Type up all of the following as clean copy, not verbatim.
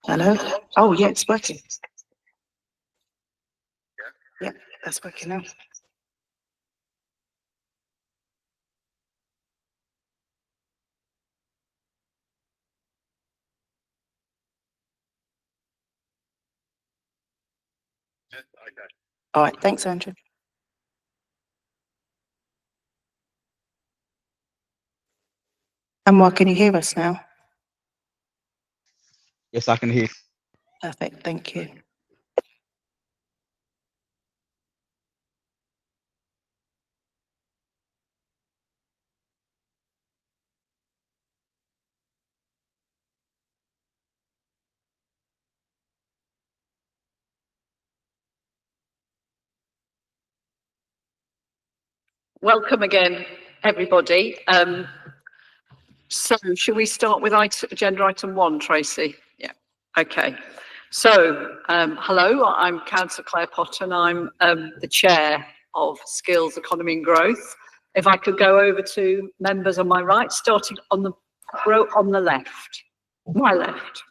Hello? Oh, yeah, it's working. Yeah, that's working now. All right, thanks, Andrew. Anwar, can you hear us now? Yes, I can hear. Perfect, thank you. Welcome again, everybody. So should we start with agenda item 1, Tracy? Yeah, okay. So, hello, I'm Councillor Claire Potter and I'm the Chair of Skills, Economy and Growth. If I could go over to members on my right, starting on the row on the left, my left.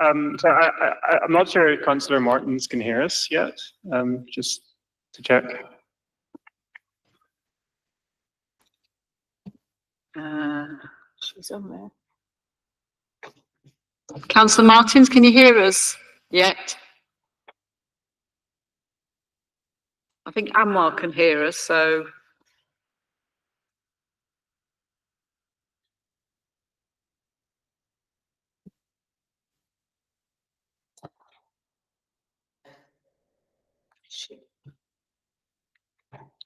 So I'm not sure if Councillor Martins can hear us yet, just to check. She's on there. Councillor Martins, can you hear us yet? I think Anwar can hear us, so.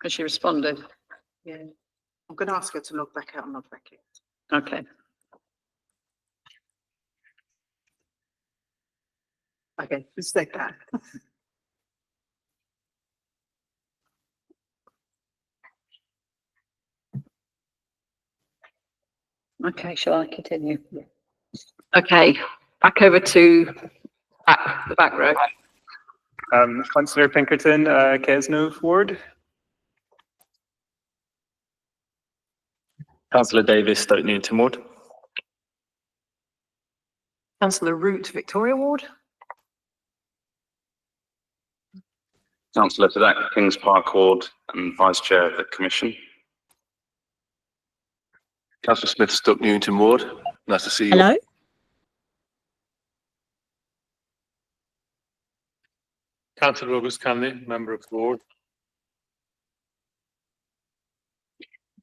Has she responded? Yeah. I'm going to ask her to log back out and log back in. Okay. Okay, let's take that. Okay, shall I continue? Yeah. Okay, back over to the back row. Councillor Pinkerton, Kesnove Ward. Councillor Davis, Stoke Newington Ward. Councillor Root, Victoria Ward. Councillor Sadak, Kings Park Ward and Vice Chair of the Commission. Councillor Smith, Stoke Newington Ward. Nice to see you. Hello. Councillor August Canley, member of the board.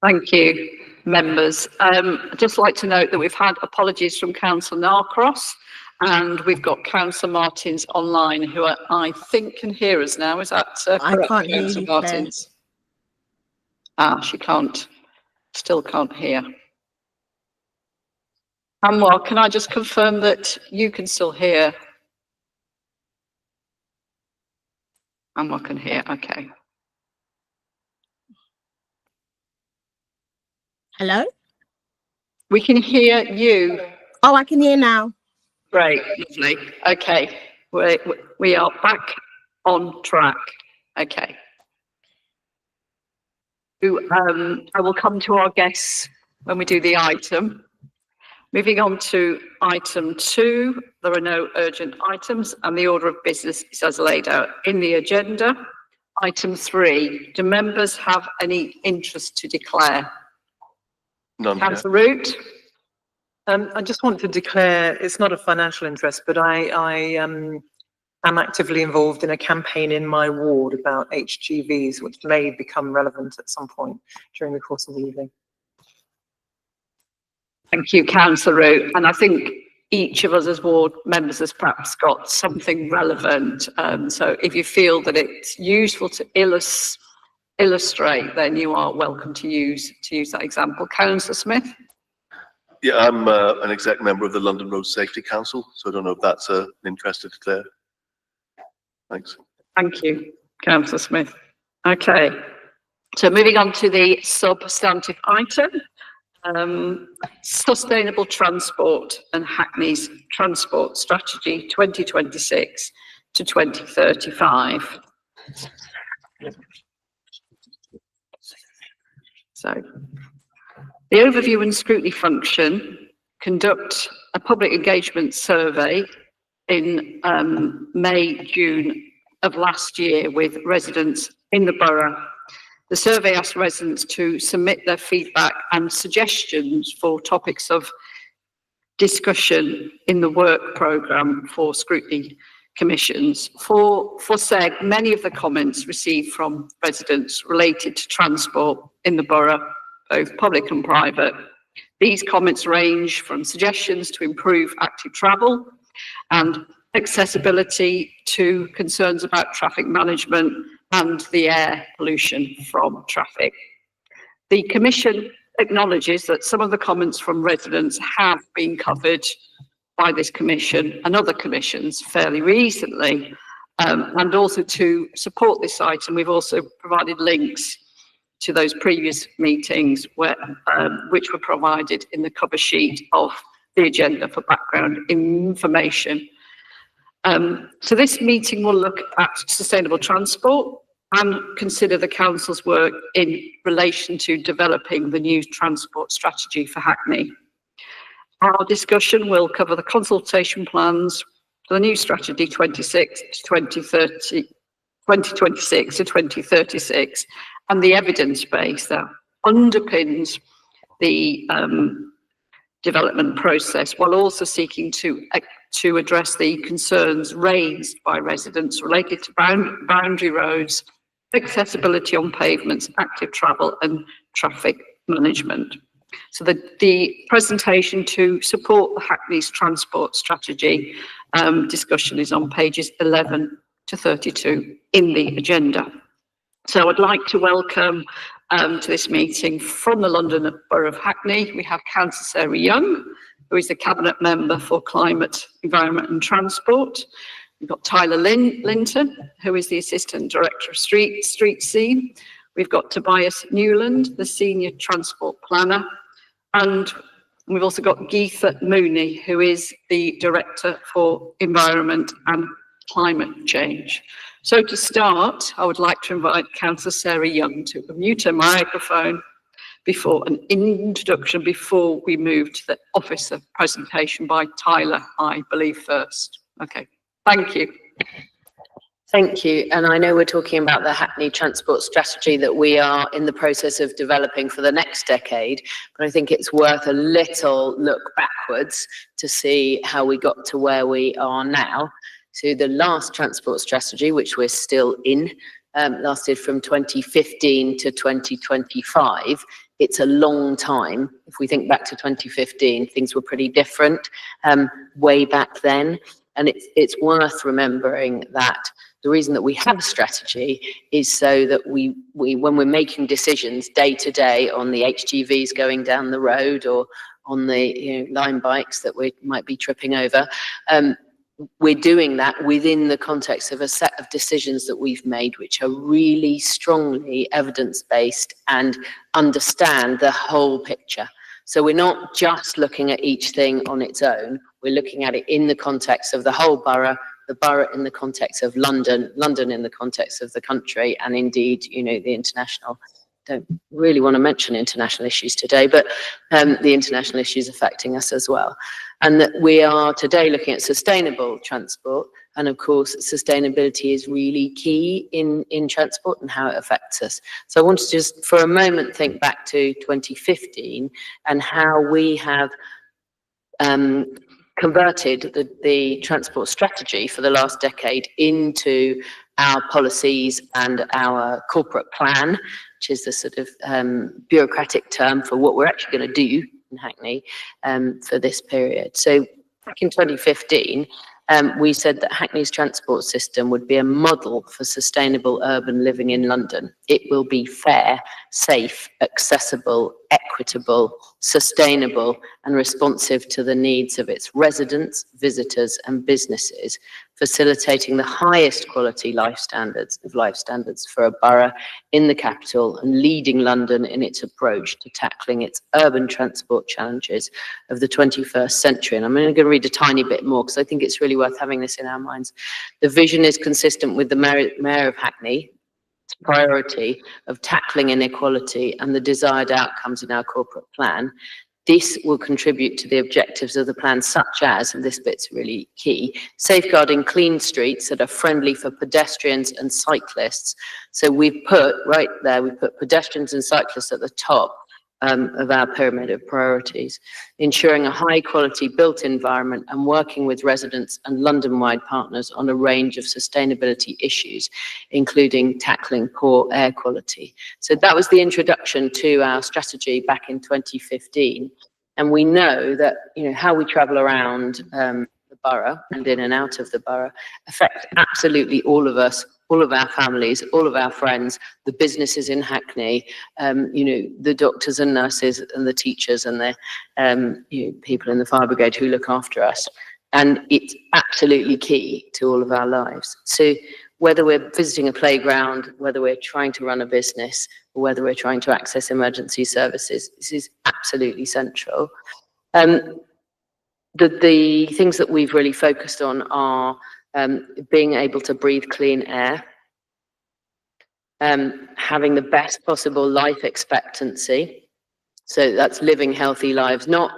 Thank you, members. I'd just like to note that we've had apologies from Councillor Narcross and we've got Councillor Martins online who I think can hear us now. Is that correct, I can't hear Councillor you, Martins? She can't, still can't hear. Anwar, can I just confirm that you can still hear? Anwar can hear, okay. Hello? We can hear you. Oh, I can hear now. Great, lovely. Okay, we are back on track. Okay. I will come to our guests when we do the item. Moving on to item 2, there are no urgent items and the order of business is as laid out in the agenda. Item 3, do members have any interest to declare? None. Councillor Root? I just want to declare, it's not a financial interest, but I am actively involved in a campaign in my ward about HGVs, which may become relevant at some point during the course of the evening. Thank you, Councillor Root. And I think each of us as ward members has perhaps got something relevant. So if you feel that it's useful to illustrate, then you are welcome to use that example. Councillor Smith? Yeah, I'm an exec member of the London Road Safety Council, so I don't know if that's an interest to declare. Thanks. Thank you, Councillor Smith. Okay, so moving on to the substantive item. Sustainable Transport and Hackney's Transport Strategy 2026 to 2035. So, the overview and scrutiny function conduct a public engagement survey in May, June of last year with residents in the borough. The survey asked residents to submit their feedback and suggestions for topics of discussion in the work programme for scrutiny commissions. For SEG, many of the comments received from residents related to transport in the borough, both public and private. These comments range from suggestions to improve active travel and accessibility to concerns about traffic management and the air pollution from traffic. The Commission acknowledges that some of the comments from residents have been covered by this Commission and other commissions fairly recently, and also to support this item, we've also provided links to those previous meetings where, which were provided in the cover sheet of the agenda for background information. So this meeting will look at sustainable transport and consider the Council's work in relation to developing the new transport strategy for Hackney. Our discussion will cover the consultation plans for the new strategy 2026 to 2036 and the evidence base that underpins the development process, while also seeking to address the concerns raised by residents related to boundary roads, accessibility on pavements, active travel and traffic management. So the presentation to support the Hackney's transport strategy discussion is on pages 11 to 32 in the agenda. So I'd like to welcome to this meeting from the London Borough of Hackney, we have Councillor Sarah Young, who is the Cabinet Member for Climate, Environment and Transport. We've got Tyler Linton, who is the Assistant Director of Street Scene. We've got Tobias Newland, the Senior Transport Planner. And we've also got Geetha Mooney, who is the Director for Environment and Climate Change. So to start, I would like to invite Councillor Sarah Young to mute her microphone before an introduction, before we move to the officer presentation by Tyler, I believe first. Okay, thank you. Thank you. And I know we're talking about the Hackney transport strategy that we are in the process of developing for the next decade, but I think it's worth a little look backwards to see how we got to where we are now. So the last transport strategy, which we're still in, lasted from 2015 to 2025. It's a long time. If we think back to 2015, things were pretty different way back then. And it's worth remembering that the reason that we have a strategy is so that we when we're making decisions day to day on the HGVs going down the road or on the line bikes that we might be tripping over, we're doing that within the context of a set of decisions that we've made, which are really strongly evidence-based and understand the whole picture. So we're not just looking at each thing on its own, we're looking at it in the context of the whole borough, the borough in the context of London, London in the context of the country, and indeed, the international. Don't really want to mention international issues today, but the international issues affecting us as well. And that we are today looking at sustainable transport. And of course, sustainability is really key in transport and how it affects us. So I want to just for a moment think back to 2015 and how we have converted the transport strategy for the last decade into our policies and our corporate plan, which is the sort of bureaucratic term for what we're actually going to do in Hackney for this period. So back in 2015, we said that Hackney's transport system would be a model for sustainable urban living in London. It will be fair, safe, accessible, equitable, sustainable, and responsive to the needs of its residents, visitors, and businesses, facilitating the highest quality life standards for a borough in the capital and leading London in its approach to tackling its urban transport challenges of the 21st century. And I'm only going to read a tiny bit more because I think it's really worth having this in our minds. The vision is consistent with the Mayor of Hackney, priority of tackling inequality and the desired outcomes in our corporate plan. This will contribute to the objectives of the plan, such as, and this bit's really key, safeguarding clean streets that are friendly for pedestrians and cyclists. So we've put right there, we put pedestrians and cyclists at the top of our pyramid of priorities, ensuring a high quality built environment and working with residents and London-wide partners on a range of sustainability issues, including tackling poor air quality. So that was the introduction to our strategy back in 2015. And we know that, you know, how we travel around the borough and in and out of the borough affect absolutely all of us, all of our families, all of our friends, the businesses in Hackney, you know, the doctors and nurses and the teachers and the you know, people in the fire brigade who look after us. And it's absolutely key to all of our lives. So whether we're visiting a playground, whether we're trying to run a business, or whether we're trying to access emergency services, this is absolutely central. The things that we've really focused on are being able to breathe clean air, having the best possible life expectancy. So that's living healthy lives, not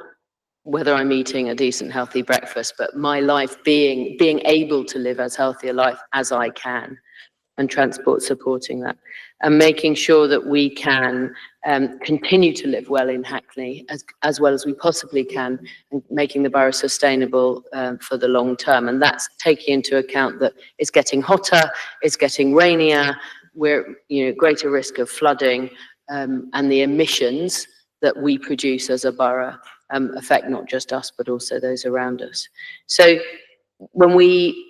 whether I'm eating a decent, healthy breakfast, but my life being able to live as healthy a life as I can, and transport supporting that, and making sure that we can continue to live well in Hackney as well as we possibly can, and making the borough sustainable for the long term. And that's taking into account that it's getting hotter, it's getting rainier, we're, you know, greater risk of flooding, and the emissions that we produce as a borough affect not just us, but also those around us. So when we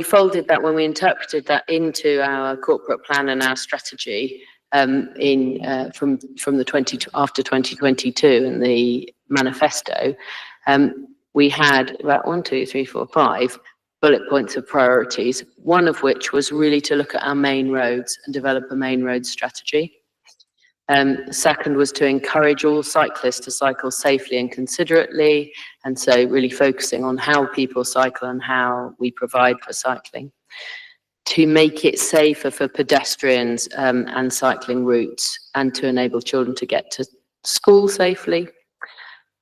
folded that, when we interpreted that into our corporate plan and our strategy from the after 2022 and the manifesto, we had about 5 bullet points of priorities, one of which was really to look at our main roads and develop a main road strategy. Second was to encourage all cyclists to cycle safely and considerately, and so really focusing on how people cycle and how we provide for cycling. To make it safer for pedestrians and cycling routes, and to enable children to get to school safely.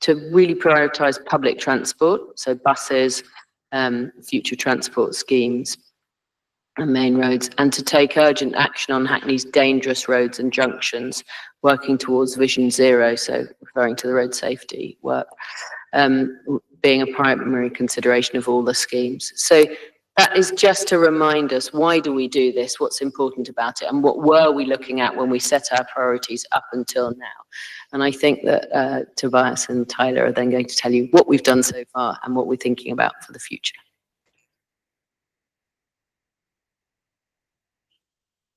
To really prioritise public transport, so buses, future transport schemes, and main roads, and to take urgent action on Hackney's dangerous roads and junctions, working towards Vision Zero, so referring to the road safety work, being a primary consideration of all the schemes. So that is just to remind us, why do we do this, what's important about it, and what were we looking at when we set our priorities up until now. And I think that Tobias and Tyler are then going to tell you what we've done so far and what we're thinking about for the future.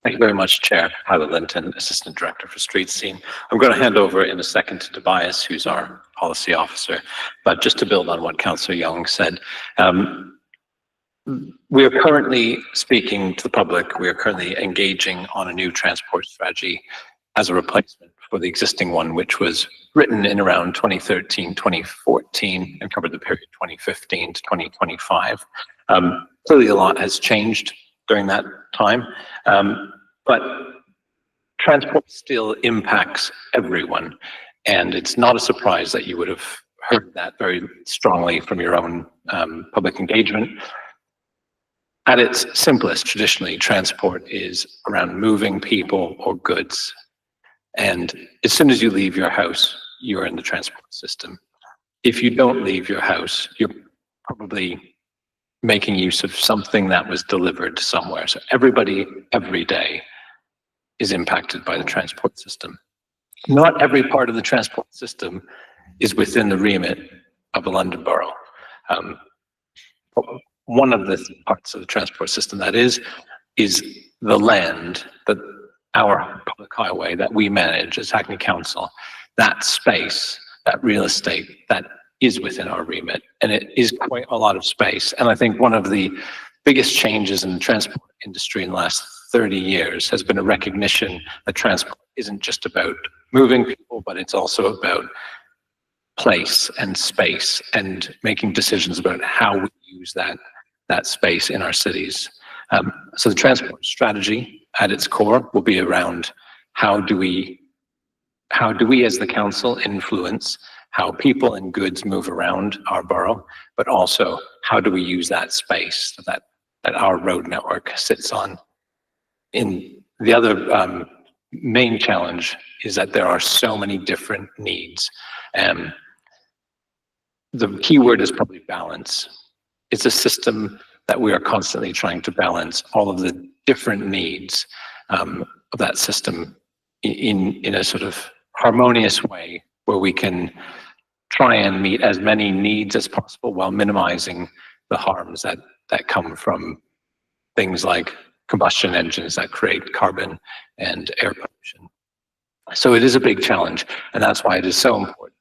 Thank you very much, Chair. Tyler Linton, Assistant Director for Street Scene. I'm going to hand over in a second to Tobias, who's our policy officer. But just to build on what Councillor Young said, we are currently speaking to the public. We are currently engaging on a new transport strategy as a replacement for the existing one, which was written in around 2013, 2014, and covered the period 2015 to 2025. Clearly, a lot has changed during that time. But transport still impacts everyone. And it's not a surprise that you would have heard that very strongly from your own public engagement. At its simplest, traditionally, transport is around moving people or goods. And as soon as you leave your house, you're in the transport system. If you don't leave your house, you're probably making use of something that was delivered somewhere. So everybody, every day, is impacted by the transport system. Not every part of the transport system is within the remit of a London borough. One of the parts of the transport system that is the land, that our public highway that we manage as Hackney Council, that space, that real estate, that is within our remit, and it is quite a lot of space. And I think one of the biggest changes in the transport industry in the last 30 years has been a recognition that transport isn't just about moving people, but it's also about place and space and making decisions about how we use that space in our cities. So the transport strategy at its core will be around how do we as the council influence how people and goods move around our borough, but also how do we use that space that our road network sits on. In the other main challenge is that there are so many different needs. The key word is probably balance. It's a system that we are constantly trying to balance all of the different needs of that system in a sort of harmonious way where we can try and meet as many needs as possible while minimizing the harms that come from things like combustion engines that create carbon and air pollution. So it is a big challenge, and that's why it is so important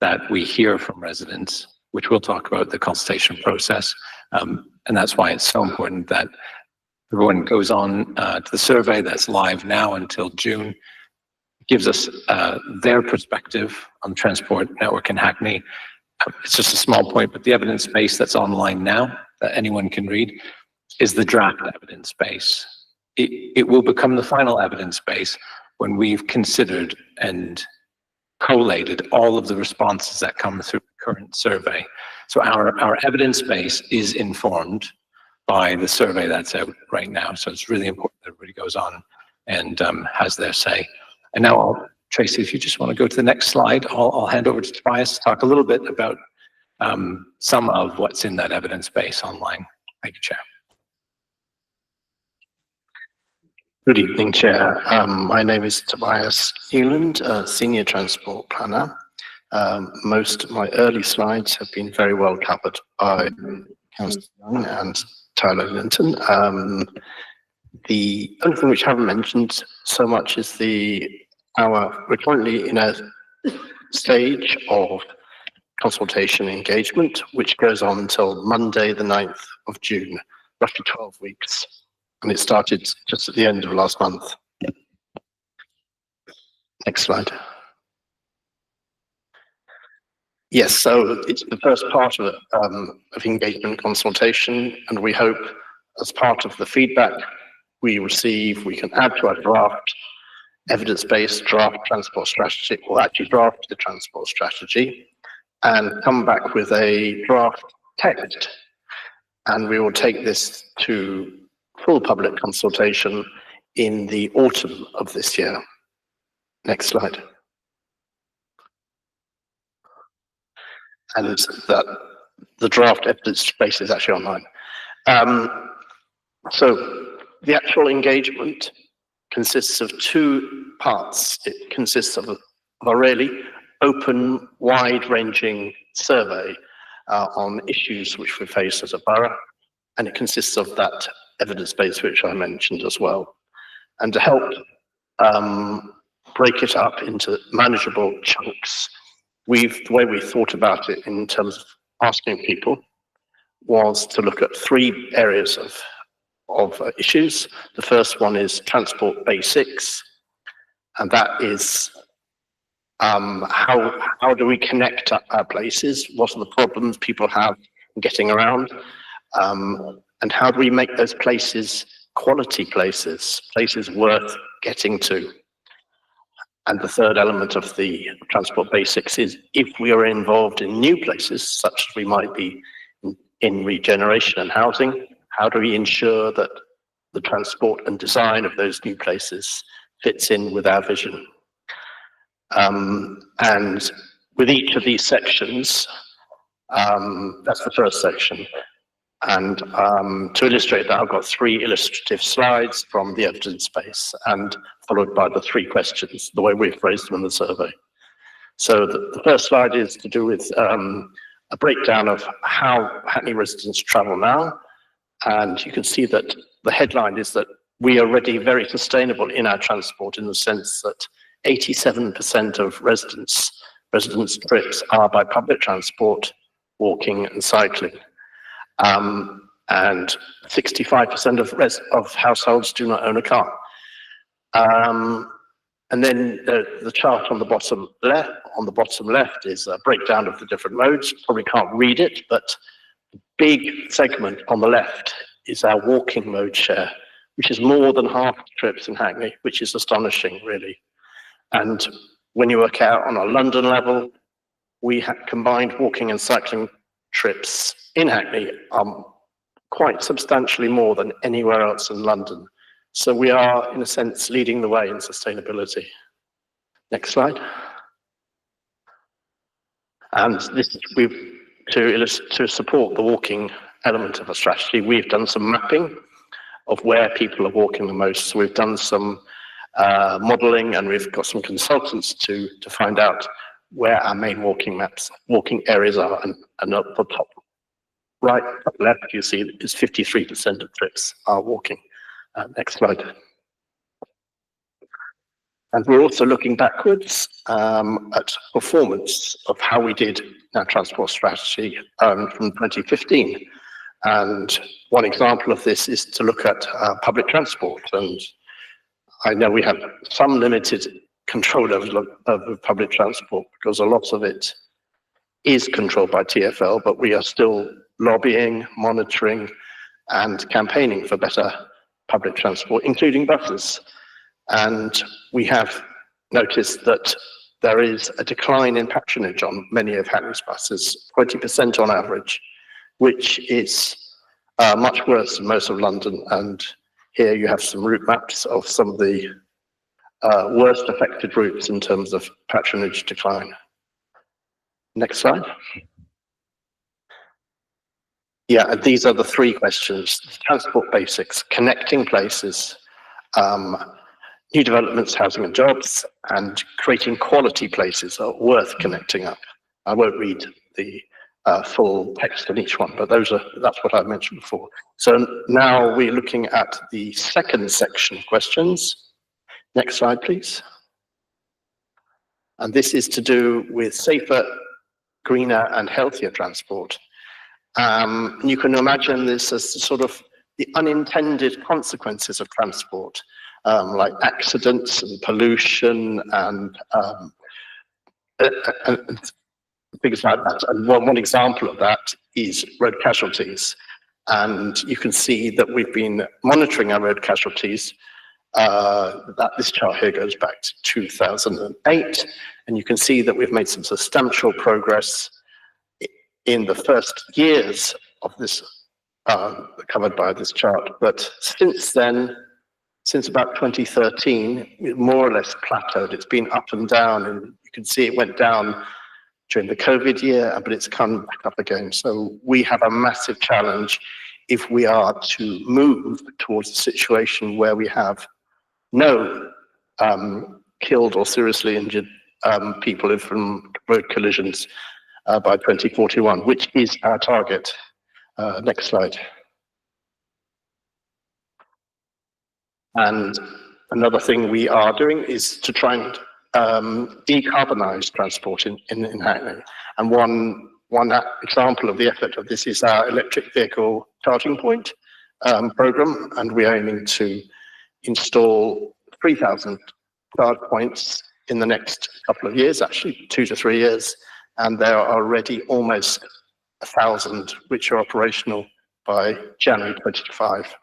that we hear from residents, which we'll talk about the consultation process, and that's why it's so important that everyone goes on to the survey that's live now until June, gives us their perspective on the transport network in Hackney. It's just a small point, but the evidence base that's online now that anyone can read is the draft evidence base. It will become the final evidence base when we've considered and collated all of the responses that come through the current survey. So our evidence base is informed by the survey that's out right now. So it's really important that everybody goes on and has their say. And now, Tracy, if you just want to go to the next slide, I'll hand over to Tobias to talk a little bit about some of what's in that evidence base online. Thank you, Chair. Good evening, Chair. My name is Tobias Newland, Senior Transport Planner. Most of my early slides have been very well covered by Councillor Young and Tyler Linton. The only thing which I haven't mentioned so much is we're currently in a stage of consultation engagement, which goes on until Monday, the 9th of June, roughly 12 weeks. And it started just at the end of last month. Next slide. Yes, so it's the first part of engagement consultation, and we hope as part of the feedback we receive, we can add to our draft evidence-based draft transport strategy, or actually draft the transport strategy, and come back with a draft text. And we will take this to full public consultation in the autumn of this year. Next slide. And that the draft evidence base is actually online. So the actual engagement consists of two parts. It consists of a really open, wide-ranging survey on issues which we face as a borough, and it consists of that evidence base which I mentioned as well. And to help break it up into manageable chunks, the way we thought about it in terms of asking people was to look at three areas of issues. The first one is transport basics, and that is how do we connect our places? What are the problems people have in getting around? And how do we make those places quality places, places worth getting to? And the third element of the transport basics is if we are involved in new places, such as we might be in regeneration and housing, how do we ensure that the transport and design of those new places fits in with our vision? And with each of these sections, that's the first section. And to illustrate that, I've got three illustrative slides from the evidence base and followed by the three questions, the way we've phrased them in the survey. So the first slide is to do with a breakdown of how Hackney residents travel now. And you can see that the headline is that we are already very sustainable in our transport, in the sense that 87% of residents' trips are by public transport, walking and cycling. And 65% of households do not own a car. And then the chart on the bottom left is a breakdown of the different modes. Probably can't read it, but the big segment on the left is our walking mode share, which is more than half the trips in Hackney, which is astonishing, really. And when you work out on a London level, we have combined walking and cycling trips in Hackney quite substantially more than anywhere else in London. So we are, in a sense, leading the way in sustainability. Next slide. And this is to support the walking element of a strategy. We've done some mapping of where people are walking the most. So we've done some modelling, and we've got some consultants to find out where our main walking areas are. And at the top right, top left, you see is 53% of trips are walking. Next slide. And we're also looking backwards at performance of how we did our transport strategy from 2015. And one example of this is to look at public transport. And I know we have some limited control over public transport because a lot of it is controlled by TfL, but we are still lobbying, monitoring, and campaigning for better public transport, including buses. And we have noticed that there is a decline in patronage on many of Hackney's buses, 20% on average, which is much worse than most of London. And here you have some route maps of some of the worst affected routes in terms of patronage decline. Next slide. Yeah, and these are the three questions: transport basics, connecting places, new developments, housing and jobs, and creating quality places that are worth connecting up. I won't read the full text on each one, but that's what I mentioned before. So now we're looking at the second section of questions. Next slide, please. And this is to do with safer, greener and healthier transport. You can imagine this as sort of the unintended consequences of transport, like accidents and pollution and things like that. And one example of that is road casualties. And you can see that we've been monitoring our road casualties. This chart here goes back to 2008. And you can see that we've made some substantial progress in the first years of this, covered by this chart. But since then, since about 2013, it more or less plateaued. It's been up and down, and you can see it went down during the COVID year, but it's come back up again. So we have a massive challenge if we are to move towards a situation where we have no killed or seriously injured people from road collisions by 2041, which is our target. Next slide. And another thing we are doing is to try and decarbonize transport in Hackney. And one example of the effort of this is our electric vehicle charging point program, and we're aiming to install 3,000 charge points in the next couple of years, actually 2 to 3 years, and there are already almost 1,000 which are operational by January 2025.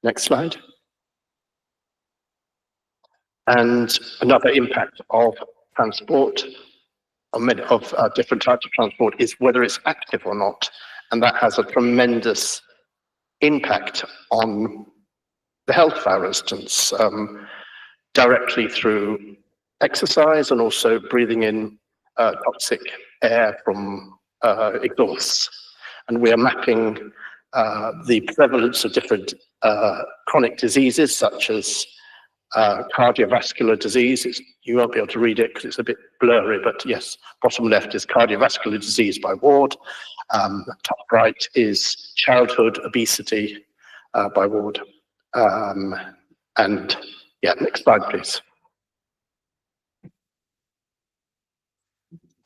Next slide. And another impact of transport, of different types of transport, is whether it's active or not. And that has a tremendous impact on the health of our residents, directly through exercise and also breathing in toxic air from exhausts. And we are mapping the prevalence of different chronic diseases such as cardiovascular disease. You won't be able to read it because it's a bit blurry, but yes, bottom left is cardiovascular disease by ward. Top right is childhood obesity by ward. And yeah, next slide, please.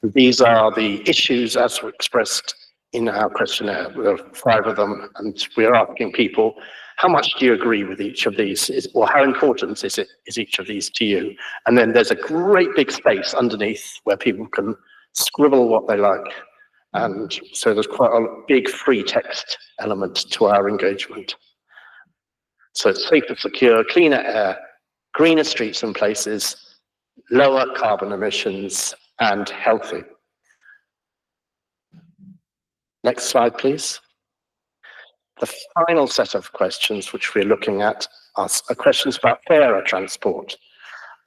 These are the issues as were expressed in our questionnaire. There are 5 of them, and we are asking people, how much do you agree with each of these? Or how important is each of these to you? And then there's a great big space underneath where people can scribble what they like. And so there's quite a big free text element to our engagement. So it's safer, secure, cleaner air, greener streets and places, lower carbon emissions, and healthy. Next slide, please. The final set of questions which we're looking at are questions about fairer transport.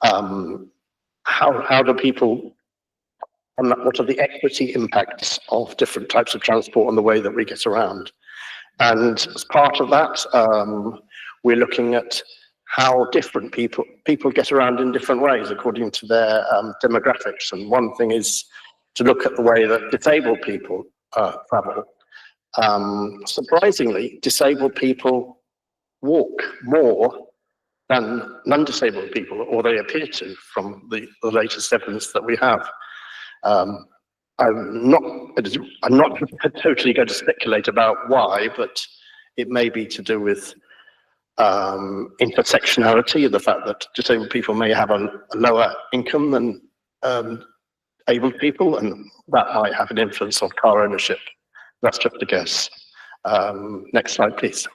How do people, and what are the equity impacts of different types of transport on the way that we get around? And as part of that, we're looking at how different people get around in different ways according to their demographics. And one thing is to look at the way that disabled people travel. Surprisingly, disabled people walk more than non-disabled people, or they appear to from the latest evidence that we have. I'm not totally going to speculate about why, but it may be to do with intersectionality, the fact that disabled people may have a lower income than able people, and that might have an influence on car ownership. That's just a guess. Next slide, please.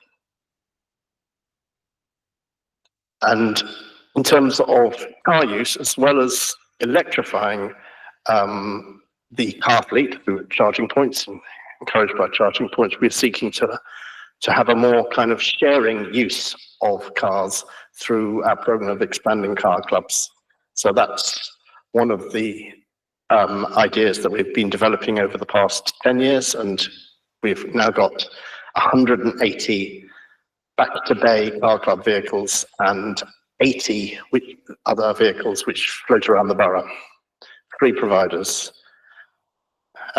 And in terms of car use, as well as electrifying the car fleet through charging points and encouraged by charging points, we're seeking to have a more kind of sharing use of cars through our program of expanding car clubs. So that's one of the ideas that we've been developing over the past 10 years, and we've now got 180 back-to-bay car club vehicles and 80 other vehicles which float around the borough. 3 providers.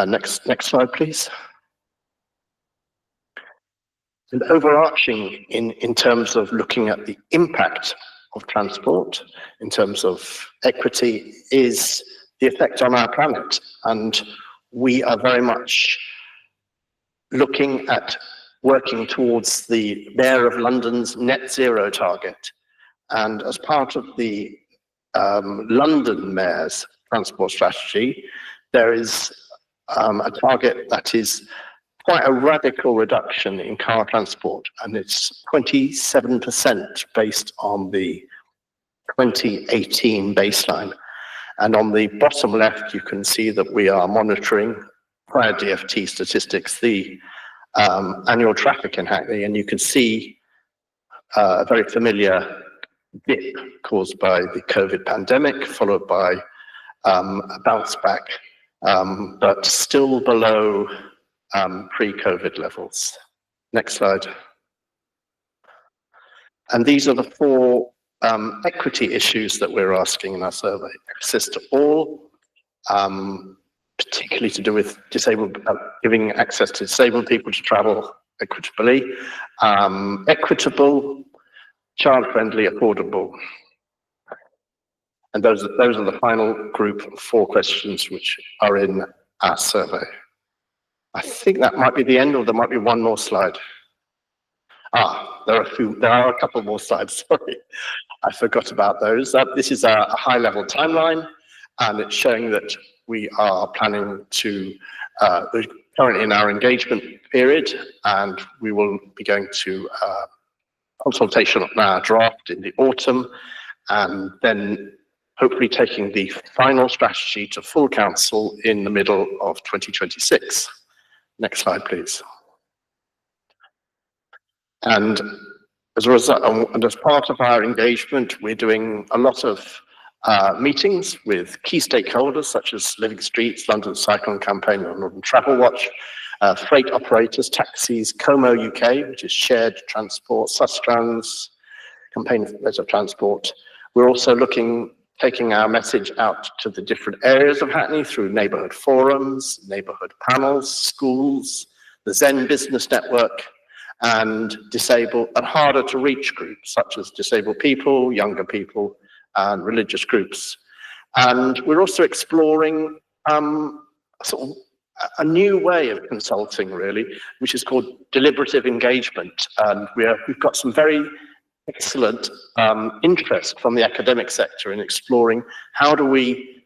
Next slide, please. And overarching in terms of looking at the impact of transport, in terms of equity, is the effect on our planet. And we are very much looking at working towards the Mayor of London's net zero target. And as part of the London Mayor's transport strategy, there is a target that is quite a radical reduction in car transport, and it's 27% based on the 2018 baseline. And on the bottom left, you can see that we are monitoring, via DFT statistics, the annual traffic in Hackney, and you can see a very familiar dip caused by the COVID pandemic, followed by a bounce back, but still below pre-COVID levels. Next slide. And these are the 4 equity issues that we're asking in our survey. Access to all, particularly to do with giving access to disabled people to travel equitably, equitable, child-friendly, affordable. And those are the final group of 4 questions which are in our survey. I think that might be the end, or there might be one more slide. There are a couple more slides, sorry. I forgot about those. This is a high-level timeline, and it's showing that we are planning to, we're currently in our engagement period, and we will be going to consultation on our draft in the autumn, and then hopefully taking the final strategy to full council in the middle of 2026. Next slide, please. And as a result, and as part of our engagement, we're doing a lot of meetings with key stakeholders such as Living Streets, London Cycling Campaign, and Northern Travel Watch, freight operators, taxis, Como UK, which is shared transport, Sustrans, Campaign for Better Transport. We're also taking our message out to the different areas of Hackney through neighbourhood forums, neighbourhood panels, schools, the Zen Business Network, and disabled and harder to reach groups such as disabled people, younger people, and religious groups. And we're also exploring sort of a new way of consulting, really, which is called deliberative engagement. And we've got some very excellent interest from the academic sector in exploring how do we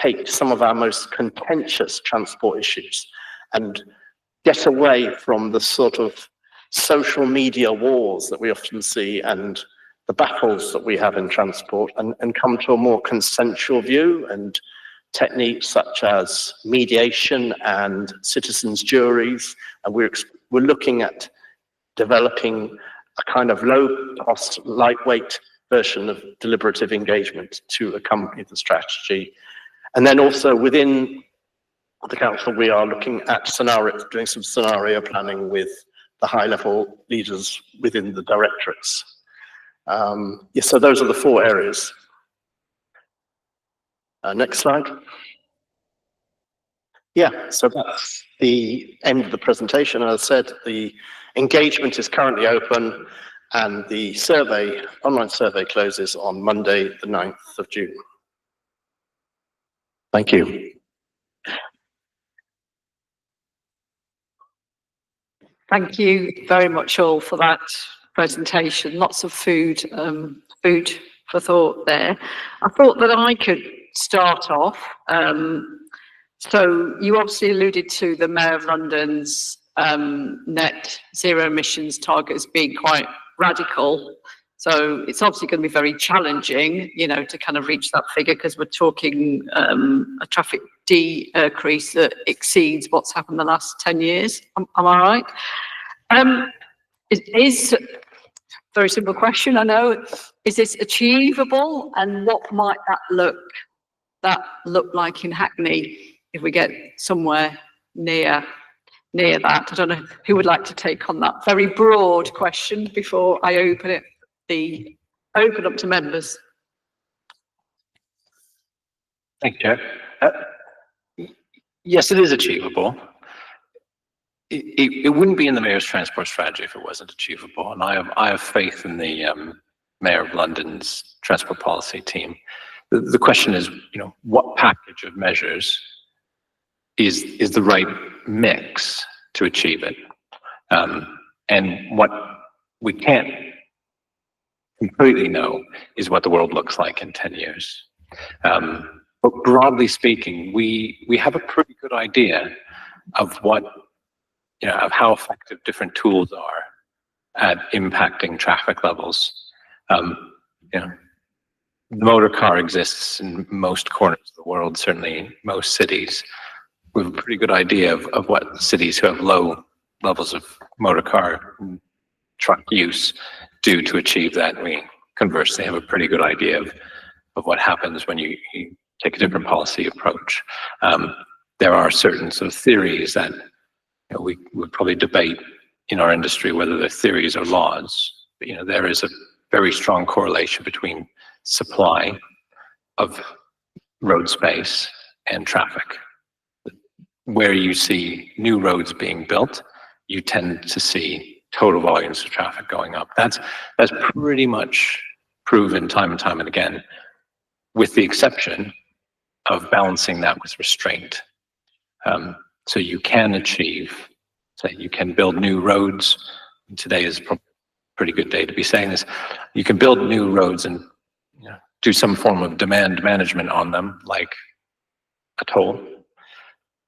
take some of our most contentious transport issues and get away from the sort of social media wars that we often see and the battles that we have in transport, and come to a more consensual view and techniques such as mediation and citizens' juries, and we're looking at developing a kind of low-cost, lightweight version of deliberative engagement to accompany the strategy. And then also within the council, we are looking at doing some scenario planning with the high-level leaders within the directorates. Yes, so those are the 4 areas. Next slide. Yeah, so that's the end of the presentation. As I said, the engagement is currently open, and the online survey closes on Monday, the 9th of June. Thank you. Thank you very much all for that presentation. Lots of food for thought there. I thought that I could start off. So you obviously alluded to the Mayor of London's net zero emissions targets being quite radical. So it's obviously going to be very challenging, you know, to kind of reach that figure, because we're talking a traffic decrease that exceeds what's happened the last 10 years. Am I right? Is very simple question, I know. Is this achievable, and what might that look like in Hackney if we get somewhere near that? I don't know who would like to take on that very broad question before I open up to members. Thank you, Chair. Yes, it is achievable. It wouldn't be in the Mayor's transport strategy if it wasn't achievable, and I have faith in the Mayor of London's transport policy team. The question is, you know, what package of measures is the right mix to achieve it, and what we can't completely know is what the world looks like in 10 years. But broadly speaking, we have a pretty good idea of what, you know, of how effective different tools are at impacting traffic levels. You know, the motor car exists in most corners of the world, certainly most cities. We have a pretty good idea of what cities who have low levels of motor car and truck use do to achieve that. We conversely have a pretty good idea of what happens when you take a different policy approach. There are certain sort of theories that, you know, we would probably debate in our industry whether they're theories or laws. But, you know, there is a very strong correlation between supply of road space and traffic. Where you see new roads being built, you tend to see total volumes of traffic going up. That's pretty much proven time and time and again, with the exception of balancing that with restraint. So you can achieve, say, you can build new roads. Today is a pretty good day to be saying this. You can build new roads and, you know, do some form of demand management on them, like a toll,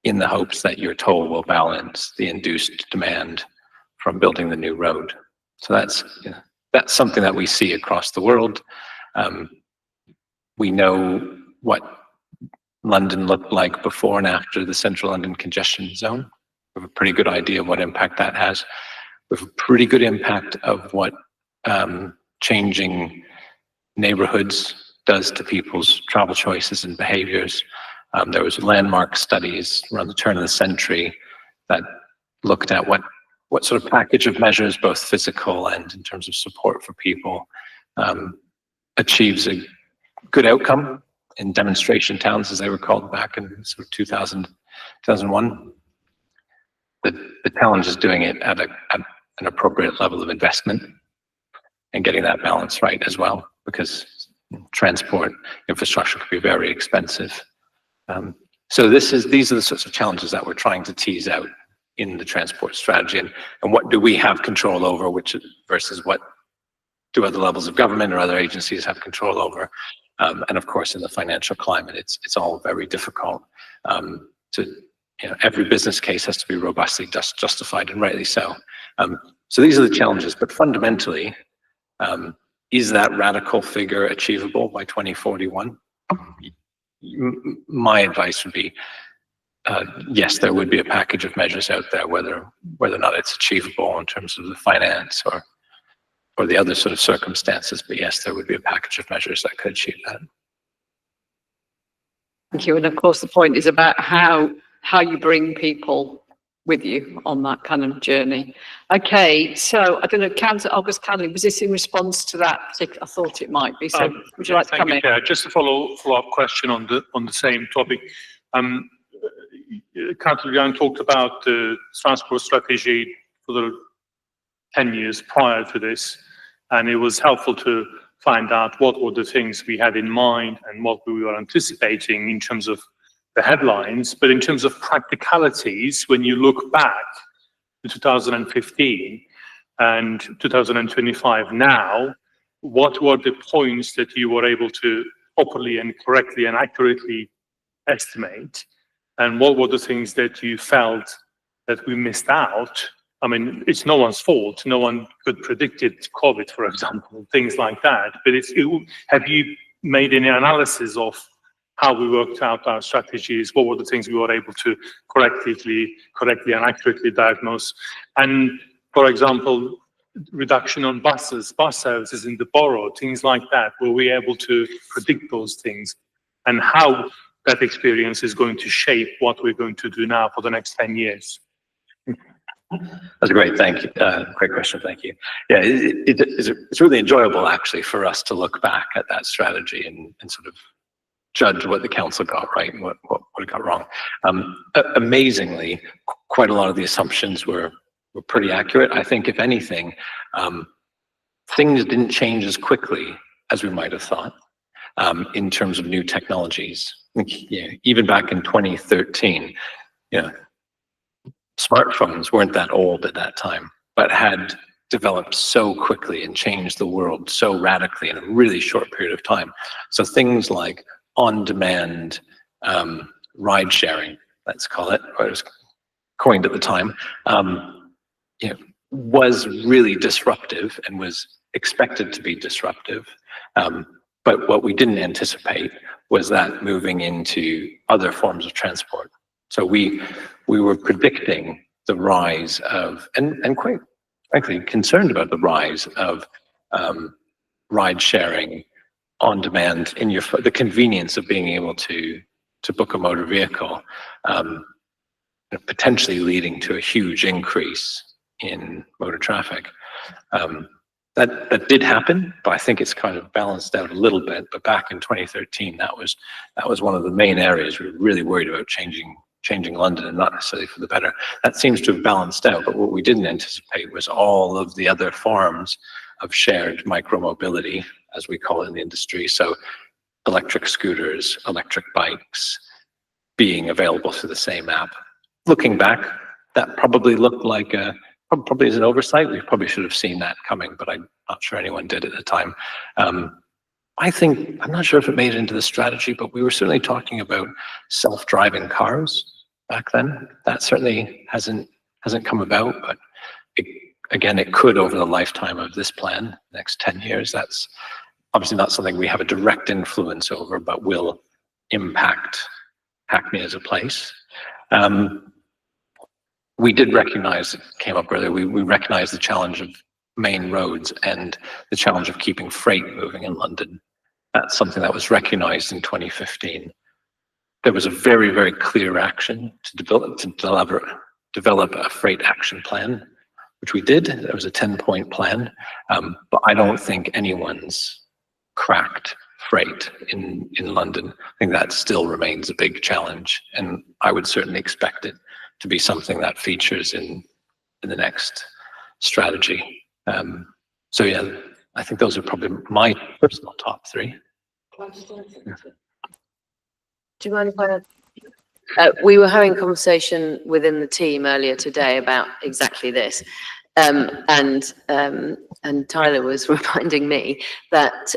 in the hopes that your toll will balance the induced demand from building the new road. So that's, you know, that's something that we see across the world. We know what London looked like before and after the Central London Congestion Zone. We have a pretty good idea of what impact that has. We have a pretty good impact of what changing neighborhoods does to people's travel choices and behaviors. There was landmark studies around the turn of the century that looked at what sort of package of measures, both physical and in terms of support for people, achieves a good outcome in demonstration towns, as they were called back in sort of 2000, 2001. The challenge is doing it at an appropriate level of investment and getting that balance right as well, because transport infrastructure could be very expensive. So these are the sorts of challenges that we're trying to tease out in the transport strategy, and what do we have control over, which versus what do other levels of government or other agencies have control over. And of course, in the financial climate, it's all very difficult to, you know, every business case has to be robustly justified, and rightly so. So these are the challenges, but fundamentally, is that radical figure achievable by 2041? my advice would be, yes, there would be a package of measures out there, whether or not it's achievable in terms of the finance or the other sort of circumstances. But yes, there would be a package of measures that could achieve that. Thank you. And of course, the point is about how you bring people with you on that kind of journey. Okay, so I don't know, Councillor August Canley, was this in response to that? I thought it might be. So would you like to Thank come you, in? Chair. Just a follow-up question on the same topic. Councillor Young talked about the transport strategy for the 10 years prior to this, and it was helpful to find out what were the things we had in mind and what we were anticipating in terms of the headlines. But in terms of practicalities, when you look back to 2015 and 2025 now, what were the points that you were able to properly and correctly and accurately estimate? And what were the things that you felt that we missed out? I mean, it's no one's fault. No one could predict it, COVID, for example, things like that. But have you made any analysis of how we worked out our strategies? What were the things we were able to correctly and accurately diagnose? And for example, reduction on bus services in the borough, things like that. Were we able to predict those things? And how that experience is going to shape what we're going to do now for the next 10 years? That's great. Thank you. Great question. Thank you. Yeah, it's really enjoyable actually for us to look back at that strategy and sort of judge what the council got right and what it got wrong. Amazingly, quite a lot of the assumptions were pretty accurate. I think if anything, things didn't change as quickly as we might have thought in terms of new technologies. Even back in 2013, smartphones weren't that old at that time, but had developed so quickly and changed the world so radically in a really short period of time. So things like on-demand ride sharing, let's call it, or it was coined at the time, was really disruptive and was expected to be disruptive. But what we didn't anticipate was that moving into other forms of transport. So we were predicting the rise of, and quite frankly, concerned about the rise of ride sharing on demand in the convenience of being able to book a motor vehicle, potentially leading to a huge increase in motor traffic. That did happen, but I think it's kind of balanced out a little bit. But back in 2013, that was one of the main areas we were really worried about changing London, and not necessarily for the better. That seems to have balanced out, but what we didn't anticipate was all of the other forms of shared micromobility, as we call it in the industry. So electric scooters, electric bikes being available through the same app. Looking back, that probably looked like probably is an oversight. We probably should have seen that coming, but I'm not sure anyone did at the time. I'm not sure if it made it into the strategy, but we were certainly talking about self-driving cars back then. That certainly hasn't come about, but again, it could over the lifetime of this plan, next 10 years. That's obviously not something we have a direct influence over, but will impact Hackney as a place. We did recognize, it came up earlier, we recognize the challenge of main roads and the challenge of keeping freight moving in London. That's something that was recognized in 2015. There was a very, very clear action to develop a freight action plan, which we did. There was a 10-point plan, but I don't think anyone's cracked freight in London. I think that still remains a big challenge, and I would certainly expect it to be something that features in the next strategy. So yeah, I think those are probably my personal top three. Do you mind if I we were having a conversation within the team earlier today about exactly this. And Tyler was reminding me that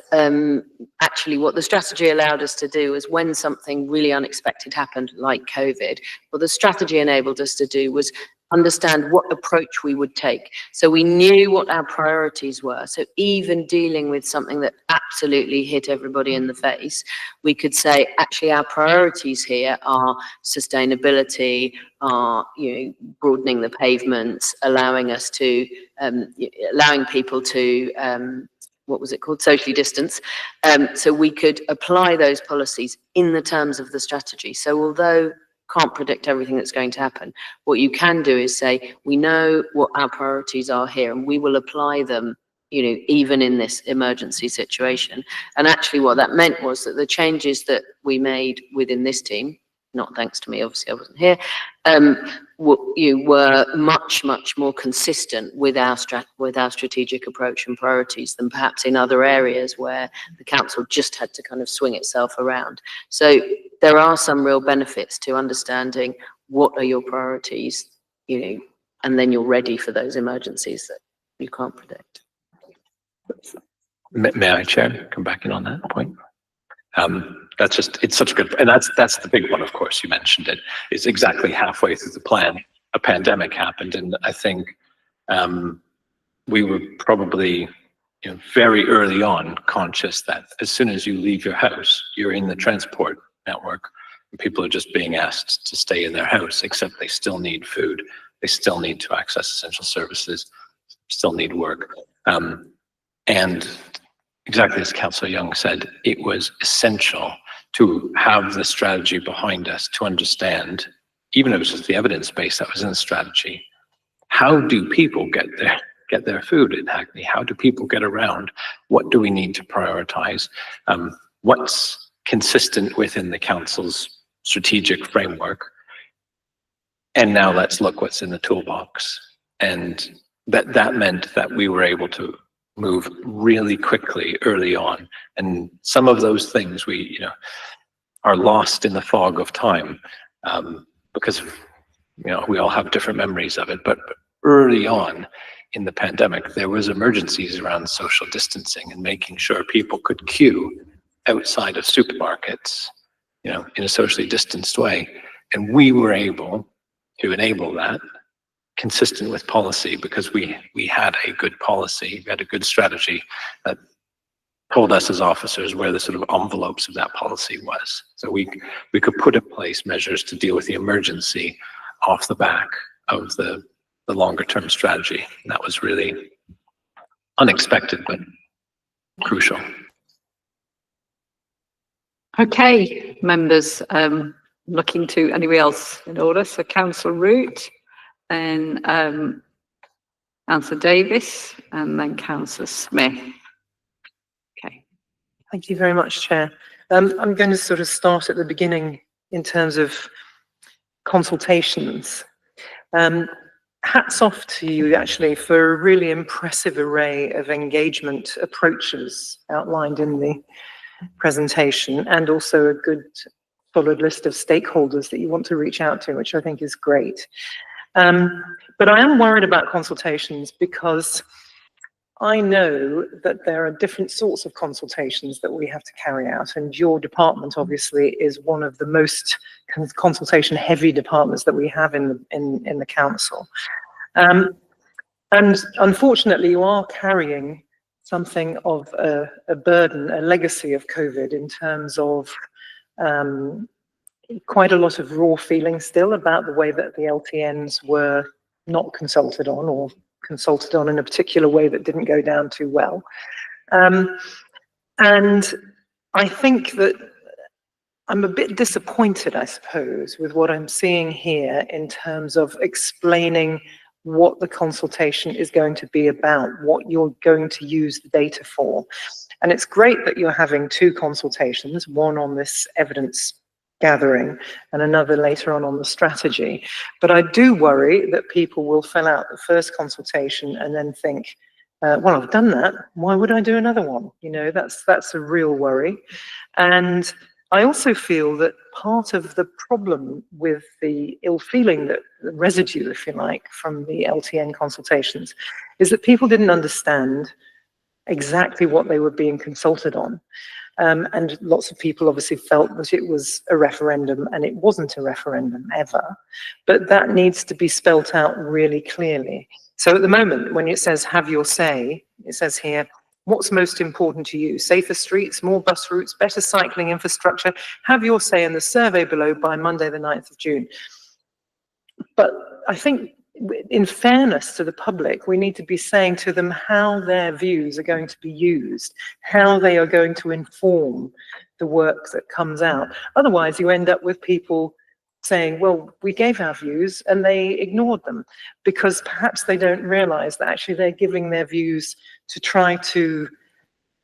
actually what the strategy allowed us to do was when something really unexpected happened, like COVID, what the strategy enabled us to do was understand what approach we would take. So we knew what our priorities were. So even dealing with something that absolutely hit everybody in the face, we could say, actually, our priorities here are sustainability, are, broadening the pavements, allowing us to, allowing people to, what was it called? Socially distance. So we could apply those policies in the terms of the strategy. So although can't predict everything that's going to happen, what you can do is say, we know what our priorities are here and we will apply them, even in this emergency situation. And actually what that meant was that the changes that we made within this team, not thanks to me, obviously I wasn't here, were much, much more consistent with our strategic approach and priorities than perhaps in other areas where the council just had to kind of swing itself around. So there are some real benefits to understanding what are your priorities, and then you're ready for those emergencies that you can't predict. May I, Chair, come back in on that point? That's just, it's such a good, and that's the big one, of course, you mentioned it. It's exactly halfway through the plan, a pandemic happened, and I think we were probably very early on conscious that as soon as you leave your house, you're in the transport network, and people are just being asked to stay in their house, except they still need food, they still need to access essential services, still need work. And exactly as Councillor Young said, it was essential to have the strategy behind us to understand, even if it was just the evidence base that was in the strategy, how do people get their food in Hackney? How do people get around? What do we need to prioritize? What's consistent within the council's strategic framework? And now let's look what's in the toolbox. And that meant that we were able to move really quickly early on. And some of those things we, are lost in the fog of time because, we all have different memories of it. But early on in the pandemic, there was emergencies around social distancing and making sure people could queue outside of supermarkets, in a socially distanced way. And we were able to enable that consistent with policy because we had a good policy, we had a good strategy that told us as officers where the sort of envelopes of that policy was. So we could put in place measures to deal with the emergency off the back of the longer term strategy. And that was really unexpected, but crucial. Okay, members, looking to anybody else in order. So Councillor Root, then Councillor Davis, and then Councillor Smith. Okay. Thank you very much, Chair. I'm going to sort of start at the beginning in terms of consultations. Hats off to you actually for a really impressive array of engagement approaches outlined in the presentation, and also a good solid list of stakeholders that you want to reach out to, which I think is great. But I am worried about consultations because I know that there are different sorts of consultations that we have to carry out, and your department obviously is one of the most consultation heavy departments that we have in the council. And unfortunately you are carrying something of a burden, a legacy of COVID in terms of quite a lot of raw feelings still about the way that the LTNs were not consulted on, or consulted on in a particular way that didn't go down too well. And I think that I'm a bit disappointed, I suppose, with what I'm seeing here in terms of explaining what the consultation is going to be about, what you're going to use the data for. And it's great that you're having two consultations, one on this evidence gathering and another later on the strategy. But I do worry that people will fill out the first consultation and then think, well, I've done that, why would I do another one? That's a real worry. And I also feel that part of the problem with the ill feeling, that the residue, if you like, from the LTN consultations is that people didn't understand exactly what they were being consulted on. And lots of people obviously felt that it was a referendum, and it wasn't a referendum ever. But that needs to be spelt out really clearly. So at the moment, when it says have your say, it says here, what's most important to you? Safer streets, more bus routes, better cycling infrastructure. Have your say in the survey below by Monday, the 9th of June. But I think in fairness to the public, we need to be saying to them how their views are going to be used, how they are going to inform the work that comes out. Otherwise, you end up with people saying, well, we gave our views and they ignored them, because perhaps they don't realize that actually they're giving their views to try to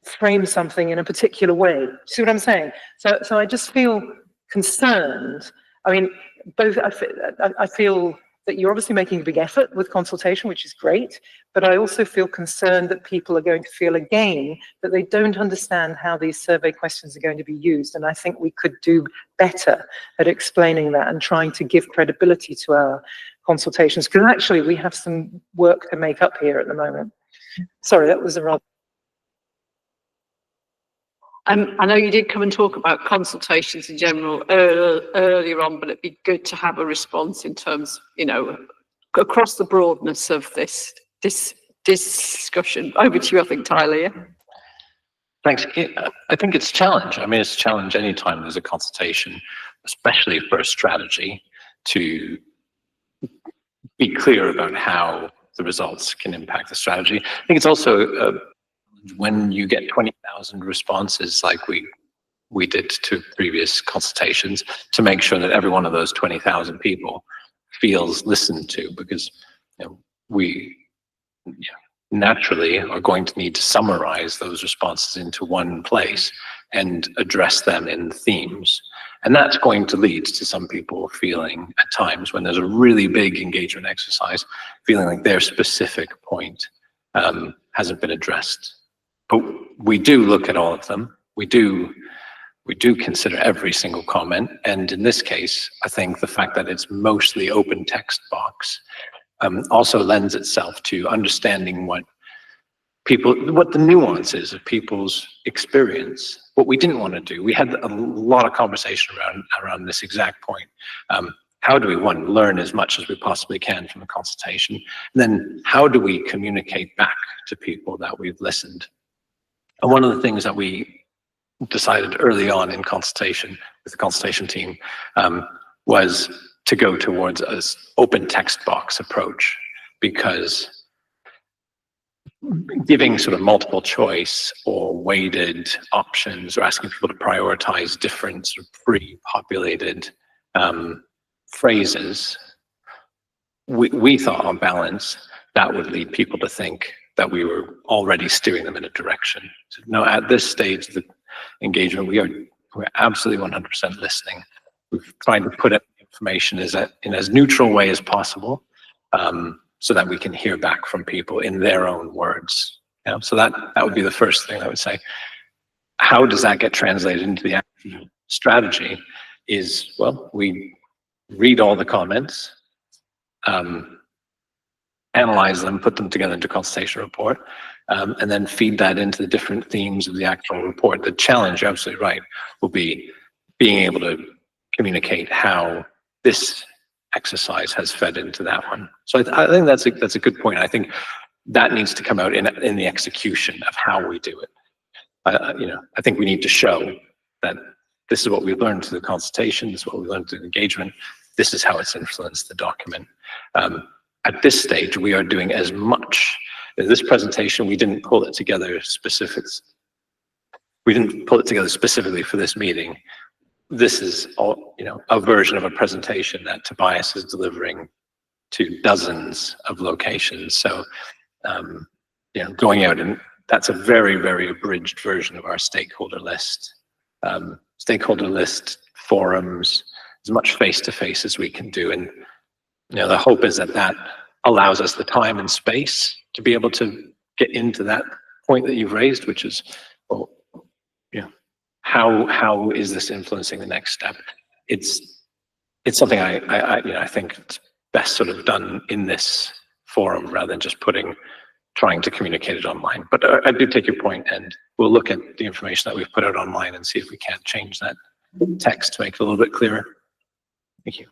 frame something in a particular way. See what I'm saying? So I just feel concerned. I mean, I feel that you're obviously making a big effort with consultation, which is great, but I also feel concerned that people are going to feel again that they don't understand how these survey questions are going to be used. And I think we could do better at explaining that and trying to give credibility to our consultations, because actually we have some work to make up here at the moment. Sorry, that was a rather... I know you did come and talk about consultations in general earlier on, but it'd be good to have a response in terms, you know, across the broadness of this discussion. Over to you, I think, Tyler. Yeah? Thanks. I think it's a challenge. I mean, it's a challenge anytime there's a consultation, especially for a strategy, to be clear about how the results can impact the strategy. I think it's also when you get 20,000 responses like we did to previous consultations, to make sure that every one of those 20,000 people feels listened to, because we naturally are going to need to summarize those responses into one place and address them in themes. And that's going to lead to some people feeling at times, when there's a really big engagement exercise, feeling like their specific point hasn't been addressed. But we do look at all of them. We do consider every single comment. And in this case, I think the fact that it's mostly open text box also lends itself to understanding what the nuance is of people's experience. What we didn't want to do, we had a lot of conversation around this exact point. How do we, one, learn as much as we possibly can from the consultation? And then how do we communicate back to people that we've listened? And one of the things that we decided early on in consultation with the consultation team was to go towards an open text box approach, because giving sort of multiple choice or weighted options, or asking people to prioritize different sort of pre-populated phrases, we thought on balance that would lead people to think that we were already steering them in a direction. So, no, at this stage of the engagement, we're absolutely 100% listening. We've tried to put information in as neutral way as possible, so that we can hear back from people in their own words. So that would be the first thing I would say. How does that get translated into the actual strategy? Is, well, we read all the comments, analyze them, put them together into a consultation report, and then feed that into the different themes of the actual report. The challenge, you're absolutely right, will be being able to communicate how this exercise has fed into that one. So I think that's a good point. I think that needs to come out in the execution of how we do it. I think we need to show that this is what we've learned through the consultation, this is what we learned through the engagement, this is how it's influenced the document. At this stage, we are doing as much. This presentation, we didn't pull it together specifically for this meeting. This is all, a version of a presentation that Tobias is delivering to dozens of locations. So, going out, and that's a very, very abridged version of our stakeholder list. Stakeholder list, forums, as much face-to-face as we can do. And the hope is that allows us the time and space to be able to get into that point that you've raised, which is, well, how is this influencing the next step? It's something I think it's best sort of done in this forum, rather than just trying to communicate it online. But I do take your point, and we'll look at the information that we've put out online and see if we can't change that text to make it a little bit clearer. Thank you.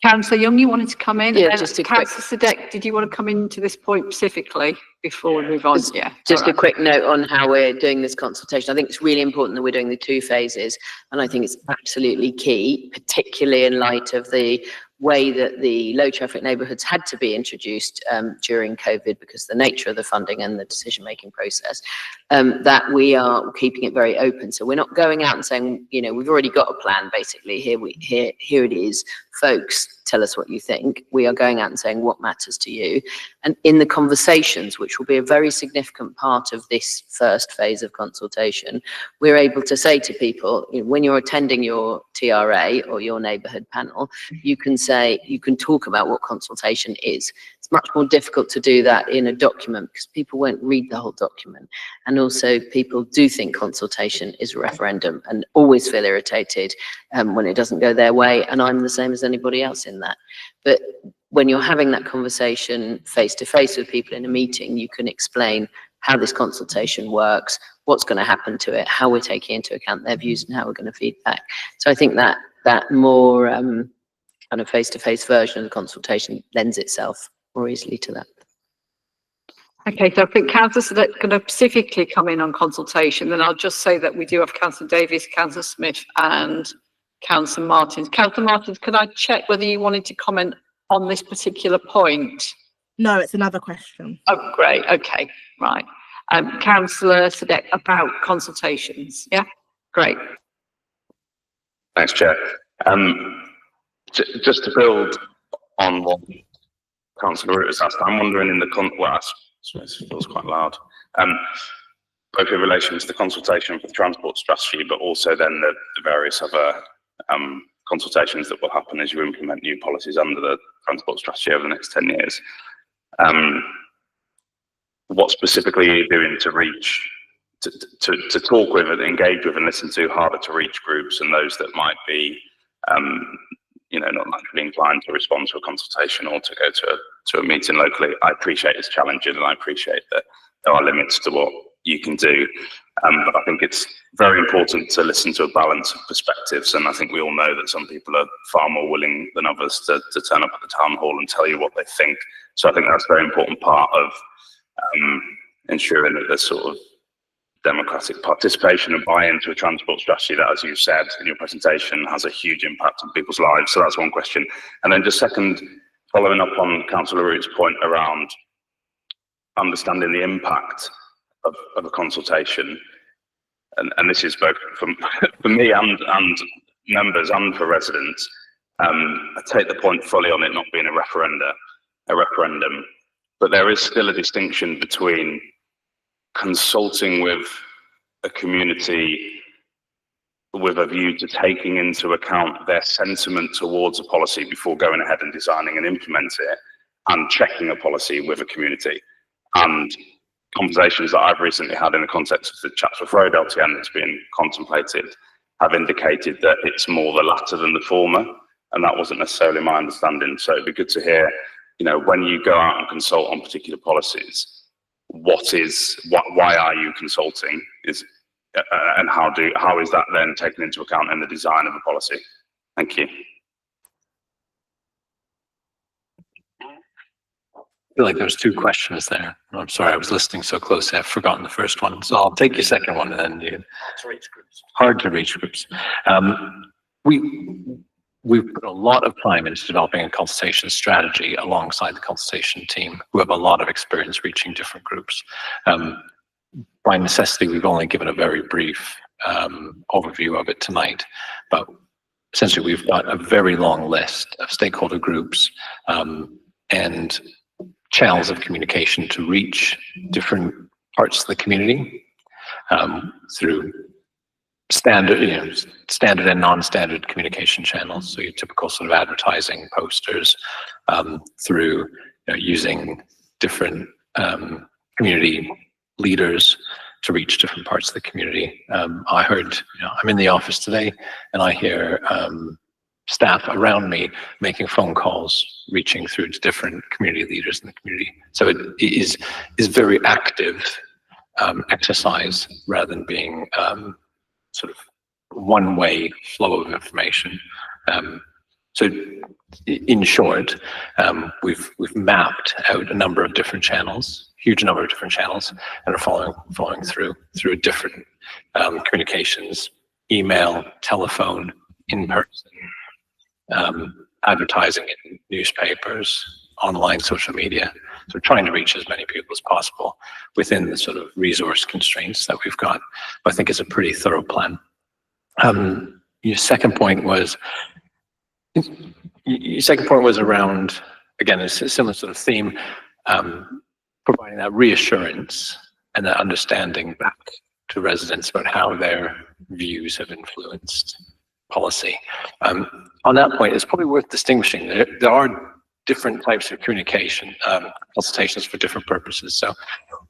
Councillor Young, you wanted to come in? Yeah, And just a quick- Councillor Sadek, did you want to come into this point specifically before we move on? Yeah. Just all a right. quick note on how we're doing this consultation. I think it's really important that we're doing the 2 phases, and I think it's absolutely key, particularly in light of the way that the low traffic neighbourhoods had to be introduced during COVID because of the nature of the funding and the decision-making process, that we are keeping it very open. So we're not going out and saying, you know, we've already got a plan, basically, here it is, folks, tell us what you think. We are going out and saying what matters to you. And in the conversations, which will be a very significant part of this first phase of consultation, we're able to say to people, you know, when you're attending your TRA or your neighbourhood panel, you can say, you can talk about what consultation is. It's much more difficult to do that in a document because people won't read the whole document. And also people do think consultation is a referendum and always feel irritated when it doesn't go their way. And I'm the same as anybody else in that. But when you're having that conversation face to face with people in a meeting, you can explain how this consultation works, what's going to happen to it, how we're taking into account their views and how we're going to feed back. So I think that more kind of face-to-face version of the consultation lends itself more easily to that. Okay, so I think councillors that are going to specifically come in on consultation, then I'll just say that we do have Councillor Davies, Councillor Smith and Councillor Martins. Councillor Martins, could I check whether you wanted to comment on this particular point? No, it's another question. Oh, great. Okay, right. Councillor Sadek, about consultations. Yeah, great. Thanks, Chair. Just to build on what Councillor Root has asked, I'm wondering in the well, it feels quite loud. Both in relation to the consultation for the transport strategy, but also then the various other consultations that will happen as you implement new policies under the transport strategy over the next 10 years. What specifically are you doing to reach, to talk with and engage with and listen to harder to reach groups and those that might be, you know, not naturally inclined to respond to a consultation or to go to a meeting locally? I appreciate it's challenging and I appreciate that there are limits to what you can do. But I think it's very important to listen to a balance of perspectives. And I think we all know that some people are far more willing than others to turn up at the town hall and tell you what they think. So I think that's a very important part of ensuring that there's sort of democratic participation and buy-in to a transport strategy that, as you said in your presentation, has a huge impact on people's lives. So that's one question. And then just second, following up on Councillor Root's point around understanding the impact of a consultation, and this is both for me and members and for residents. I take the point fully on it not being a referendum, but there is still a distinction between consulting with a community with a view to taking into account their sentiment towards a policy before going ahead and designing and implementing it, and checking a policy with a community. And conversations that I've recently had in the context of the Chatsworth Road LTN that's been contemplated have indicated that it's more the latter than the former, and that wasn't necessarily my understanding. So it'd be good to hear, you know, when you go out and consult on particular policies, why are you consulting? And how is that then taken into account in the design of a policy? Thank you. I feel like there's 2 questions there. I'm sorry, I was listening so closely, I've forgotten the first one. So I'll take your second one and then you. Hard to reach groups. We've put a lot of time into developing a consultation strategy alongside the consultation team, who have a lot of experience reaching different groups. By necessity, we've only given a very brief overview of it tonight, but essentially we've got a very long list of stakeholder groups and channels of communication to reach different parts of the community through standard and non-standard communication channels. So your typical sort of advertising, posters, through using different community leaders to reach different parts of the community. I heard, I'm in the office today and I hear staff around me making phone calls, reaching through to different community leaders in the community. So it is very active exercise rather than being sort of one-way flow of information. So in short, we've mapped out a number of different channels, huge number of different channels, and are following through different communications, email, telephone, in person, advertising in newspapers, online social media. So trying to reach as many people as possible within the sort of resource constraints that we've got. I think it's a pretty thorough plan. Your second point was around, again, it's a similar sort of theme, providing that reassurance and that understanding back to residents about how their views have influenced policy. On that point, it's probably worth distinguishing. There are different types of communication, consultations for different purposes. So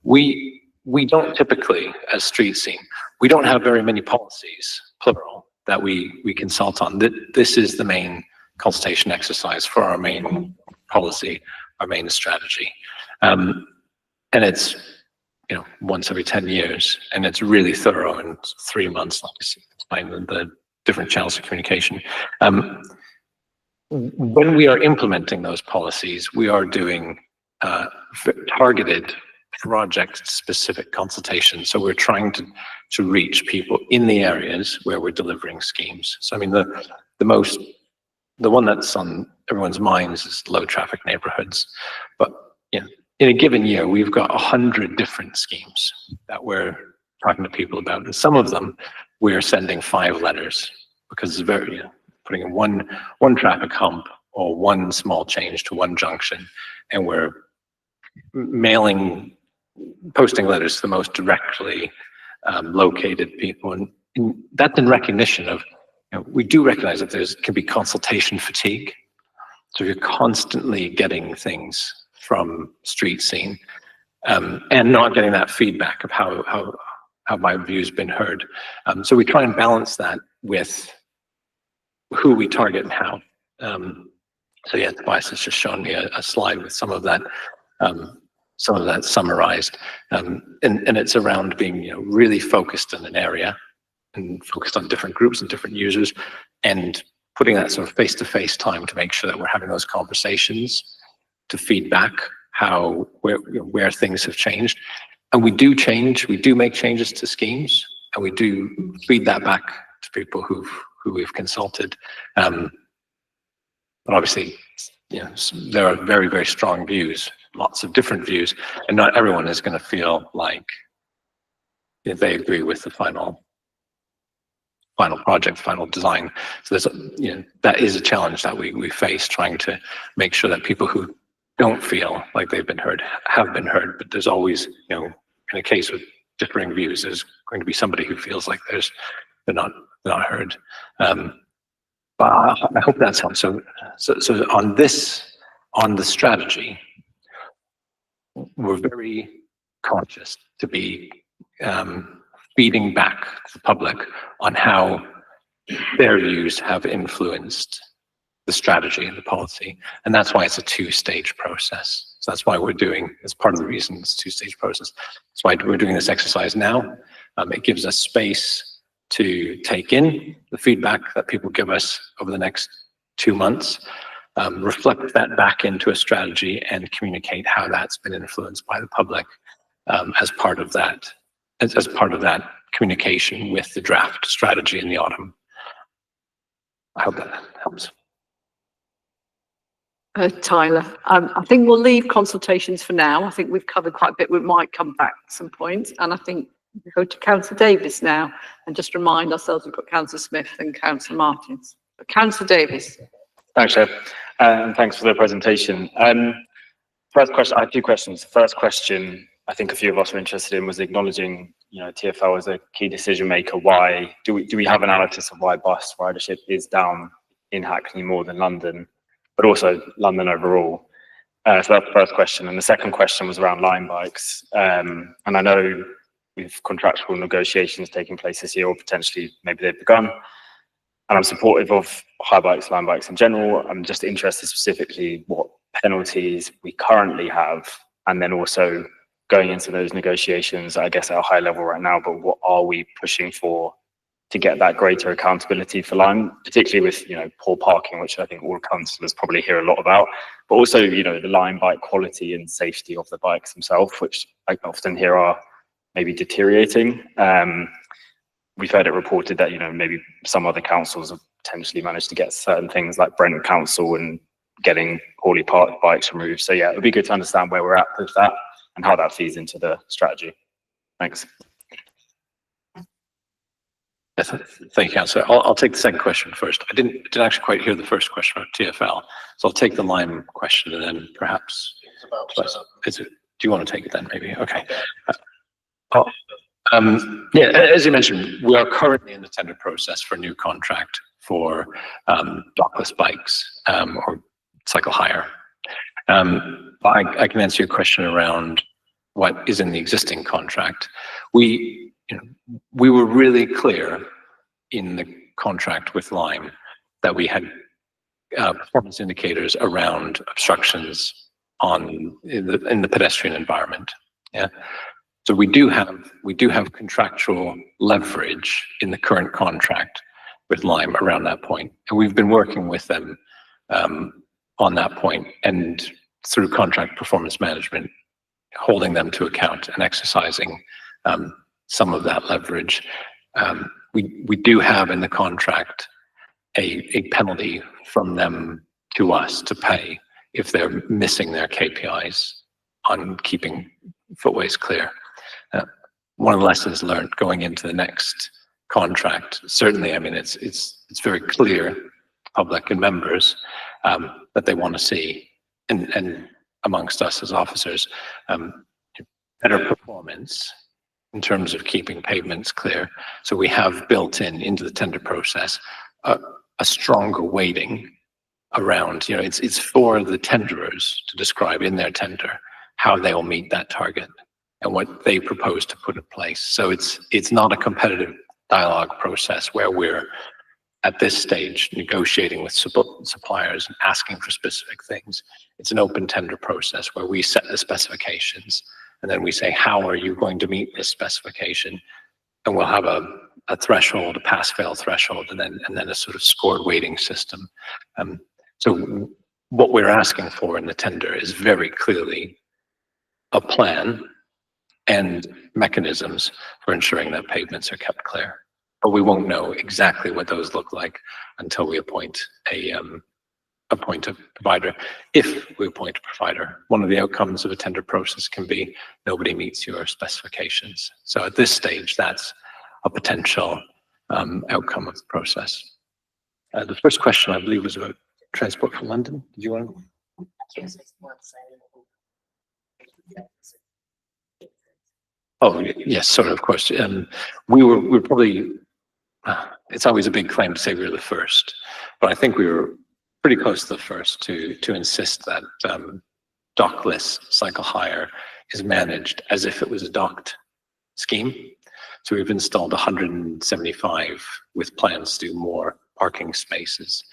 we don't typically, as street scene, we don't have very many policies, plural, that we consult on. This is the main consultation exercise for our main policy, our main strategy. And it's, once every 10 years, and it's really thorough in 3 months, like explain the different channels of communication. When we are implementing those policies, we are doing targeted project-specific consultations. So we're trying to reach people in the areas where we're delivering schemes. So I mean, the one that's on everyone's minds is low traffic neighborhoods. But in a given year, we've got 100 different schemes that we're talking to people about. And some of them, we're sending 5 letters because it's very, putting in one traffic hump or one small change to one junction. And we're posting letters to the most directly located people. And that's in recognition of, we do recognize that can be consultation fatigue. So if you're constantly getting things from street scene and not getting that feedback of how my view's been heard. So we try and balance that with who we target and how. So yeah, Tobias has just shown me a slide with some of that summarized. And it's around being really focused in an area and focused on different groups and different users, and putting that sort of face-to-face time to make sure that we're having those conversations to feedback where things have changed. And we do make changes to schemes, and we do feed that back to people who we've consulted. But obviously, there are very, very strong views, lots of different views, and not everyone is going to feel like they agree with the final project, final design. So there's that is a challenge that we face, trying to make sure that people who don't feel like they've been heard have been heard. But there's always, in a case with differing views, there's going to be somebody who feels like they're not heard. But I hope that's helped. So on the strategy, we're very conscious to be feeding back to the public on how their views have influenced the strategy and the policy. And that's why it's a 2-stage process. So that's why we're doing, as part of the reason it's a 2-stage process. That's why we're doing this exercise now. It gives us space to take in the feedback that people give us over the next 2 months, reflect that back into a strategy, and communicate how that's been influenced by the public as part of that communication with the draft strategy in the autumn. I hope that helps. Tyler, I think we'll leave consultations for now. I think we've covered quite a bit. We might come back at some point. And I think we go to Councillor Davis now, and just remind ourselves we've got Councillor Smith and Councillor Martins. But Councillor Davis. Thanks, Chair, and thanks for the presentation. First question, I have 2 questions. The first question, I think a few of us were interested in, was acknowledging, TfL as a key decision maker. Why do we have analysis of why bus ridership is down in Hackney more than London, but also London overall? So that's the first question. And the second question was around line bikes. And I know we've contractual negotiations taking place this year, or potentially maybe they've begun. And I'm supportive of high bikes, Lime bikes in general. I'm just interested specifically what penalties we currently have, and then also going into those negotiations, I guess at a high level right now, but what are we pushing for to get that greater accountability for Lime, particularly with, poor parking, which I think all councillors probably hear a lot about, but also, the Lime bike quality and safety of the bikes themselves, which I often hear are maybe deteriorating. We've heard it reported that, maybe some other councils have potentially managed to get certain things like Brent Council and getting poorly parked bikes removed. So yeah, it would be good to understand where we're at with that and how that feeds into the strategy. Thanks. Yes, thank you, Councillor. I'll take the second question first. I didn't actually quite hear the first question about TfL, so I'll take the Lime question and then perhaps. Do you want to take it then? Maybe. Okay. Yeah, as you mentioned, we are currently in the tender process for a new contract for dockless bikes or cycle hire. I can answer your question around what is in the existing contract. We were really clear in the contract with Lime that we had performance indicators around obstructions in the pedestrian environment. Yeah. So we do have contractual leverage in the current contract with Lime around that point, and we've been working with them on that point, and through contract performance management, holding them to account and exercising some of that leverage. We do have in the contract a penalty from them to us to pay if they're missing their KPIs on keeping footways clear. One of the lessons learned going into the next contract, certainly, I mean, it's very clear to public and members that they want to see, and amongst us as officers, better performance in terms of keeping pavements clear. So we have built into the tender process a stronger weighting around, it's for the tenderers to describe in their tender how they will meet that target and what they propose to put in place. So it's not a competitive dialogue process where we're at this stage negotiating with suppliers and asking for specific things. It's an open tender process where we set the specifications and then we say, how are you going to meet this specification? And we'll have a threshold, a pass-fail threshold, and then a sort of scored weighting system. So what we're asking for in the tender is very clearly a plan and mechanisms for ensuring that pavements are kept clear. But we won't know exactly what those look like until we appoint a provider. If we appoint a provider, one of the outcomes of a tender process can be nobody meets your specifications. So at this stage, that's a potential outcome of the process. The first question, I believe, was about Transport for London. Did you want to? Oh, yes, sorry, of course. We were probably, it's always a big claim to say we were the first, but I think we were pretty close to the first to insist that dockless cycle hire is managed as if it was a docked scheme. So we've installed 175 with plans to do more parking spaces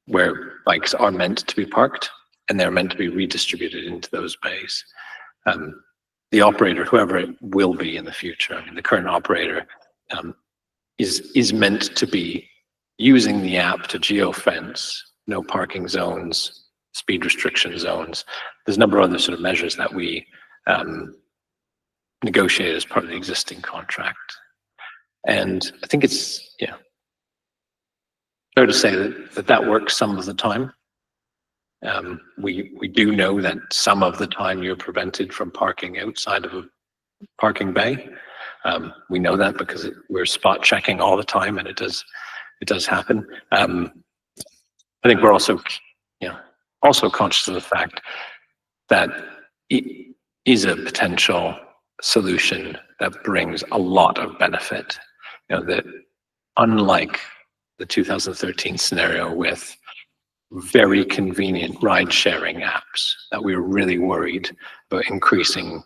where bikes are meant to be parked and they're meant to be redistributed into those bays. The operator, whoever it will be in the future, I mean, the current operator is meant to be using the app to geofence no parking zones, speed restriction zones. There's a number of other sort of measures that we negotiate as part of the existing contract. And I think it's, fair to say that works some of the time. We do know that some of the time you're prevented from parking outside of a parking bay. We know that because we're spot checking all the time, and it does happen. I think we're also, also conscious of the fact that it is a potential solution that brings a lot of benefit. That unlike the 2013 scenario with very convenient ride-sharing apps, that we were really worried about increasing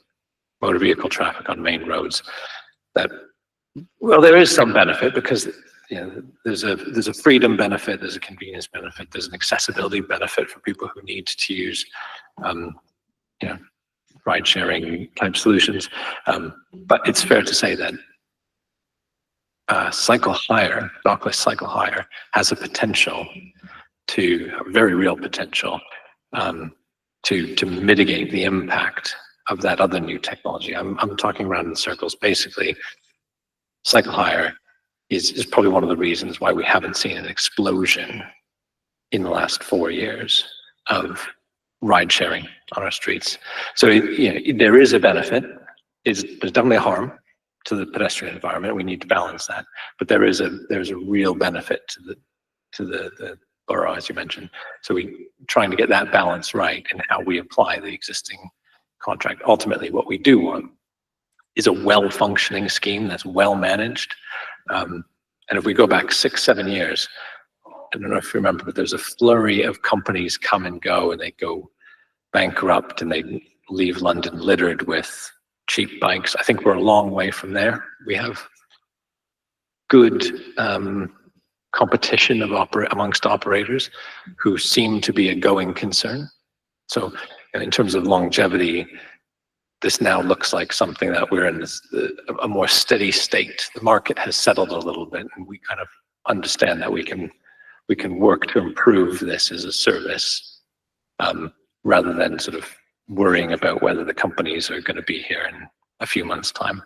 motor vehicle traffic on main roads, that, well, there is some benefit because there's a freedom benefit, there's a convenience benefit, there's an accessibility benefit for people who need to use, ride sharing type solutions. But it's fair to say that cycle hire, dockless cycle hire, has a potential a very real potential to mitigate the impact of that other new technology. I'm talking around in circles. Basically, cycle hire is probably one of the reasons why we haven't seen an explosion in the last 4 years of ride sharing on our streets. So there is a benefit. There's definitely a harm to the pedestrian environment. We need to balance that. But there's a real benefit to the borough, as you mentioned. So we're trying to get that balance right in how we apply the existing contract. Ultimately, what we do want is a well-functioning scheme that's well managed. And if we go back 6-7 years, I don't know if you remember, but there's a flurry of companies come and go, and they go bankrupt, and they leave London littered with cheap bikes. I think we're a long way from there. We have good competition amongst operators who seem to be a going concern. So in terms of longevity, this now looks like something that we're in a more steady state. The market has settled a little bit, and we kind of understand that we can work to improve this as a service, rather than sort of worrying about whether the companies are going to be here in a few months' time.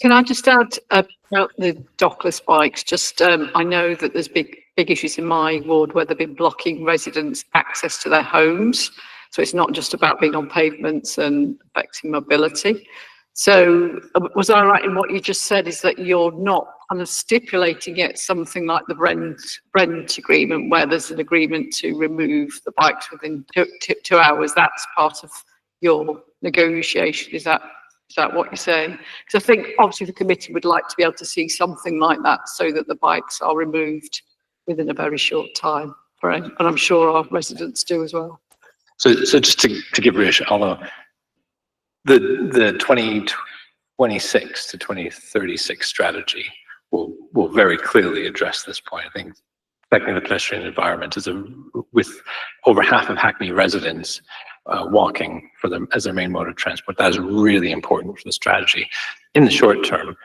Can I just add about the dockless bikes? Just I know that there's big issues in my ward where they've been blocking residents' access to their homes. So it's not just about being on pavements and affecting mobility. So was I right in what you just said, is that you're not kind of stipulating it something like the Brent agreement, where there's an agreement to remove the bikes within 2 hours? That's part of your negotiation. Is that what you're saying? Because I think obviously the committee would like to be able to see something like that, so that the bikes are removed within a very short time. Right? And I'm sure our residents do as well. So just to give reassurance, although the 2026 to 2036 strategy will very clearly address this point. I think protecting the pedestrian environment with over half of Hackney residents walking for them as their main mode of transport. That is really important for the strategy. In the short term,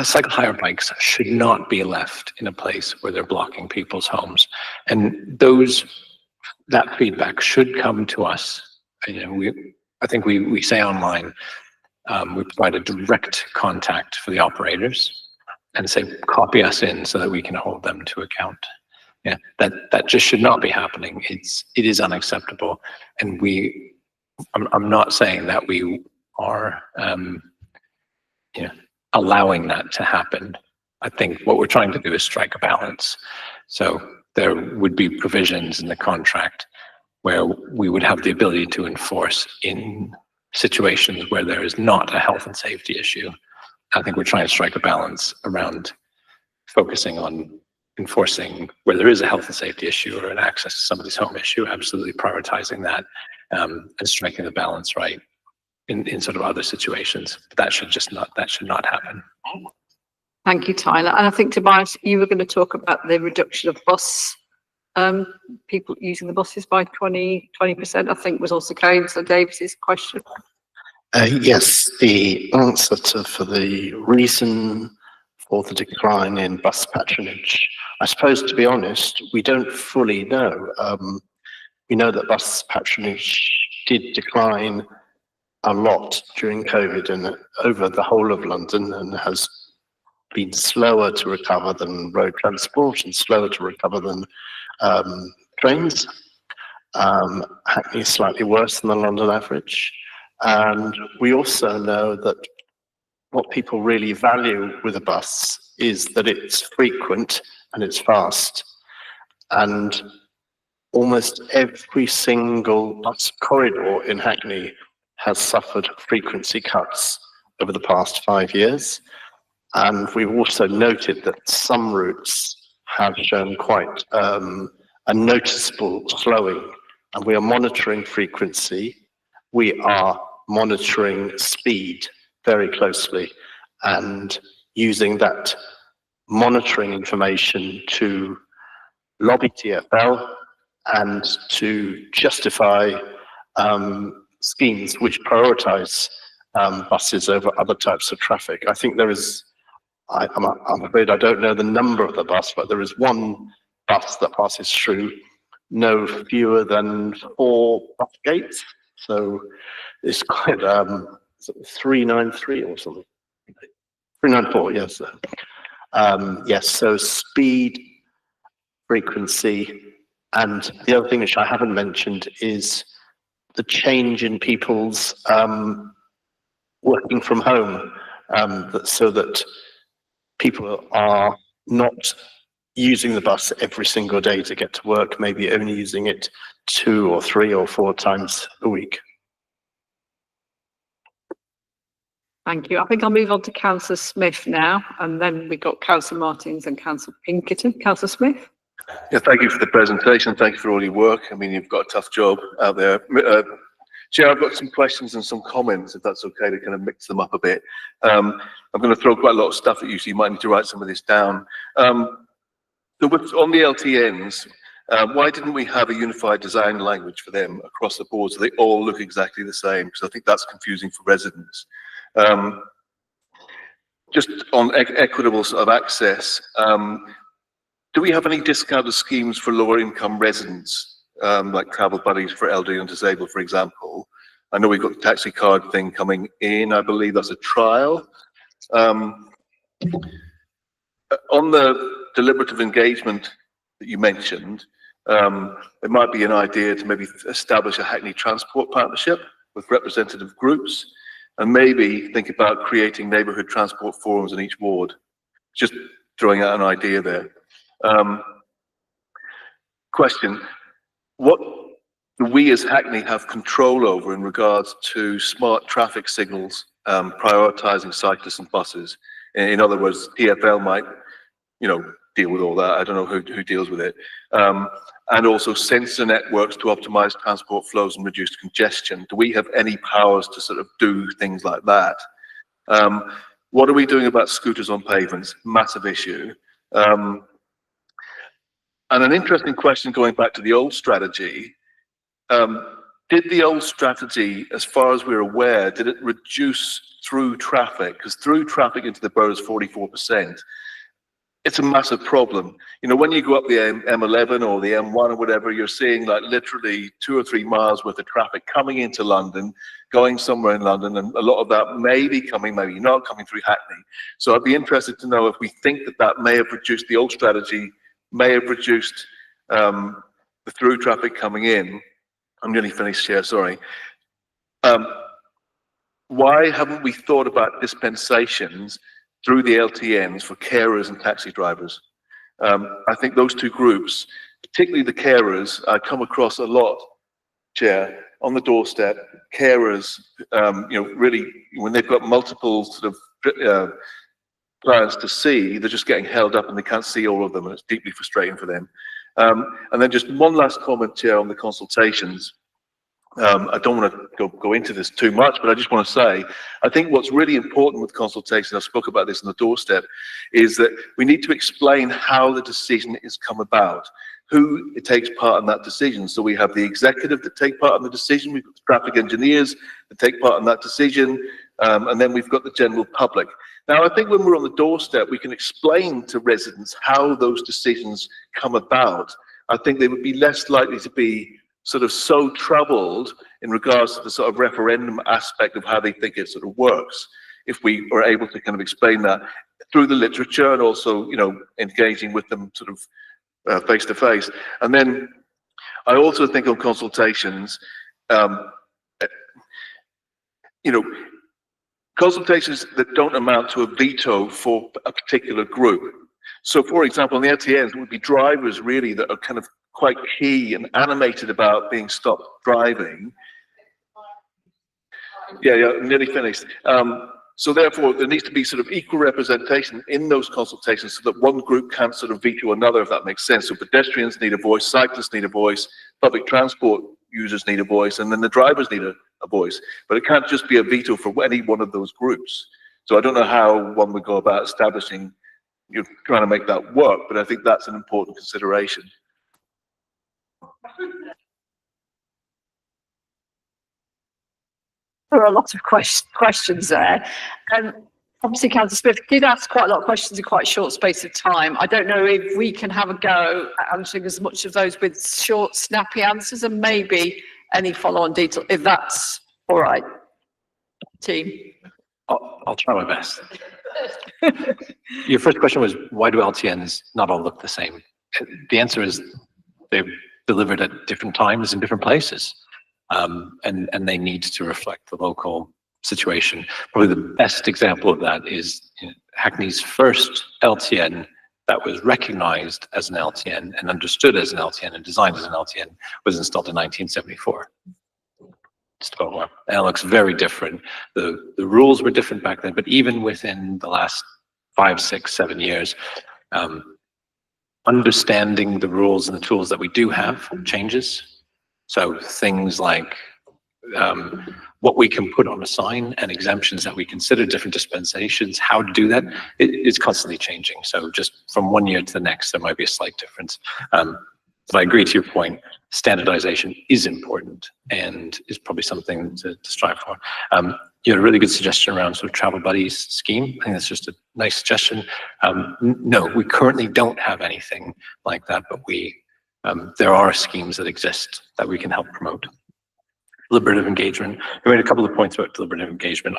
cycle hire bikes should not be left in a place where they're blocking people's homes, and that feedback should come to us. I think we say online, we provide a direct contact for the operators and say, copy us in so that we can hold them to account. Yeah, that just should not be happening. It is unacceptable, and I'm not saying that we are allowing that to happen. I think what we're trying to do is strike a balance. So there would be provisions in the contract where we would have the ability to enforce in situations where there is not a health and safety issue. I think we're trying to strike a balance around focusing on enforcing where there is a health and safety issue or an access to somebody's home issue, absolutely prioritizing that, and striking the balance right in sort of other situations. But that should not happen. Thank you, Tyler. And I think, Tobias, you were going to talk about the reduction of people using the buses by 20%, I think was also Councillor Davis's question. Yes, the answer for the reason for the decline in bus patronage, I suppose, to be honest, we don't fully know. We know that bus patronage did decline a lot during COVID and over the whole of London, and has been slower to recover than road transport and slower to recover than trains. Hackney is slightly worse than the London average. And we also know that what people really value with a bus is that it's frequent and it's fast. And almost every single bus corridor in Hackney has suffered frequency cuts over the past 5 years. And we've also noted that some routes have shown quite a noticeable slowing. And we are monitoring frequency. We are monitoring speed. very closely and using that monitoring information to lobby TfL and to justify schemes which prioritize buses over other types of traffic. I think there is, I'm afraid I don't know the number of the bus, but there is one bus that passes through no fewer than 4 bus gates. So it's quite 393 or something. 394, yes. Yes, so speed, frequency, and the other thing which I haven't mentioned is the change in people's working from home, so that people are not using the bus every single day to get to work, maybe only using it 2 or 3 or 4 times a week. Thank you. I think I'll move on to Councillor Smith now, and then we've got Councillor Martins and Councillor Pinkerton. Councillor Smith? Yeah, thank you for the presentation. Thank you for all your work. I mean, you've got a tough job out there. Chair, I've got some questions and some comments, if that's okay, to kind of mix them up a bit. I'm going to throw quite a lot of stuff at you, so you might need to write some of this down. So on the LTNs, why didn't we have a unified design language for them across the board so they all look exactly the same? Because I think that's confusing for residents. Just on equitable sort of access, do we have any discounted schemes for lower income residents, like travel buddies for elderly and disabled, for example? I know we've got the taxi card thing coming in. I believe that's a trial. On the deliberative engagement that you mentioned, it might be an idea to maybe establish a Hackney transport partnership with representative groups, and maybe think about creating neighbourhood transport forums in each ward. Just throwing out an idea there. Question, what do we as Hackney have control over in regards to smart traffic signals, prioritising cyclists and buses? In other words, TfL might, deal with all that. I don't know who deals with it. And also sensor networks to optimize transport flows and reduce congestion. Do we have any powers to sort of do things like that? What are we doing about scooters on pavements? Massive issue. And an interesting question going back to the old strategy. Did the old strategy, as far as we're aware, did it reduce through traffic? Because through traffic into the borough is 44%. It's a massive problem. When you go up the M11 or the M1 or whatever, you're seeing like literally 2 or 3 miles worth of traffic coming into London, going somewhere in London, and a lot of that may be coming, maybe not coming through Hackney. So I'd be interested to know if we think that that may have reduced, the old strategy may have reduced the through traffic coming in. I'm nearly finished here, sorry. Why haven't we thought about dispensations through the LTNs for carers and taxi drivers? I think those two groups, particularly the carers, I come across a lot, Chair, on the doorstep. Carers, really, when they've got multiple sort of plans to see, they're just getting held up and they can't see all of them, and it's deeply frustrating for them. And then just one last comment, Chair, on the consultations. I don't want to go into this too much, but I just want to say, I think what's really important with consultation, I spoke about this on the doorstep, is that we need to explain how the decision is come about, who takes part in that decision. So we have the executive that take part in the decision, we've got the traffic engineers that take part in that decision, and then we've got the general public. Now, I think when we're on the doorstep, we can explain to residents how those decisions come about. I think they would be less likely to be sort of so troubled in regards to the sort of referendum aspect of how they think it sort of works, if we are able to kind of explain that through the literature and also, engaging with them sort of face to face. And then I also think on consultations, consultations that don't amount to a veto for a particular group. So, for example, on the LTNs, it would be drivers really that are kind of quite key and animated about being stopped driving. Yeah, I'm nearly finished. So therefore, there needs to be sort of equal representation in those consultations so that one group can't sort of veto another, if that makes sense. So pedestrians need a voice, cyclists need a voice, public transport users need a voice, and then the drivers need a a voice, but it can't just be a veto for any one of those groups. So I don't know how one would go about establishing, trying to make that work, but I think that's an important consideration. There are a lot of questions there. Obviously, Councillor Smith did ask quite a lot of questions in quite a short space of time. I don't know if we can have a go at answering as much of those with short, snappy answers and maybe any follow-on detail, if that's all right, team. I'll try my best. Your first question was, why do LTNs not all look the same? The answer is they're delivered at different times in different places, and they need to reflect the local situation. Probably the best example of that is Hackney's first LTN that was recognized as an LTN and understood as an LTN and designed as an LTN was installed in 1974. And it looks very different. The rules were different back then, but even within the last 5, 6, 7 years, understanding the rules and the tools that we do have changes. So things like what we can put on a sign and exemptions that we consider, different dispensations, how to do that, it's constantly changing. So just from one year to the next, there might be a slight difference. But I agree to your point, standardization is important and is probably something to strive for. You had a really good suggestion around sort of travel buddies scheme. I think that's just a nice suggestion. No, we currently don't have anything like that, but there are schemes that exist that we can help promote. Deliberative engagement. You made a couple of points about deliberative engagement.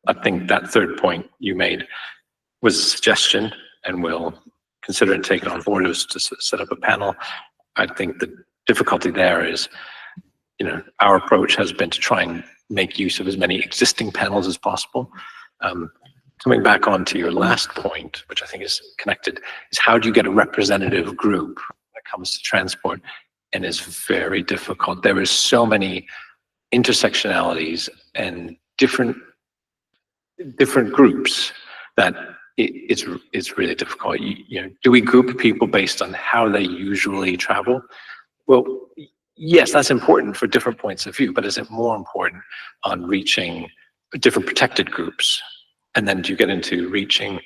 I think that third point you made was a suggestion, and we'll consider and take it on board. It was to set up a panel. I think the difficulty there is, our approach has been to try and make use of as many existing panels as possible. Coming back onto your last point, which I think is connected, is how do you get a representative group when it comes to transport? And it's very difficult. There is so many intersectionalities and different groups that it's really difficult. Do we group people based on how they usually travel? Well, yes, that's important for different points of view, but is it more important on reaching different protected groups? And then do you get into reaching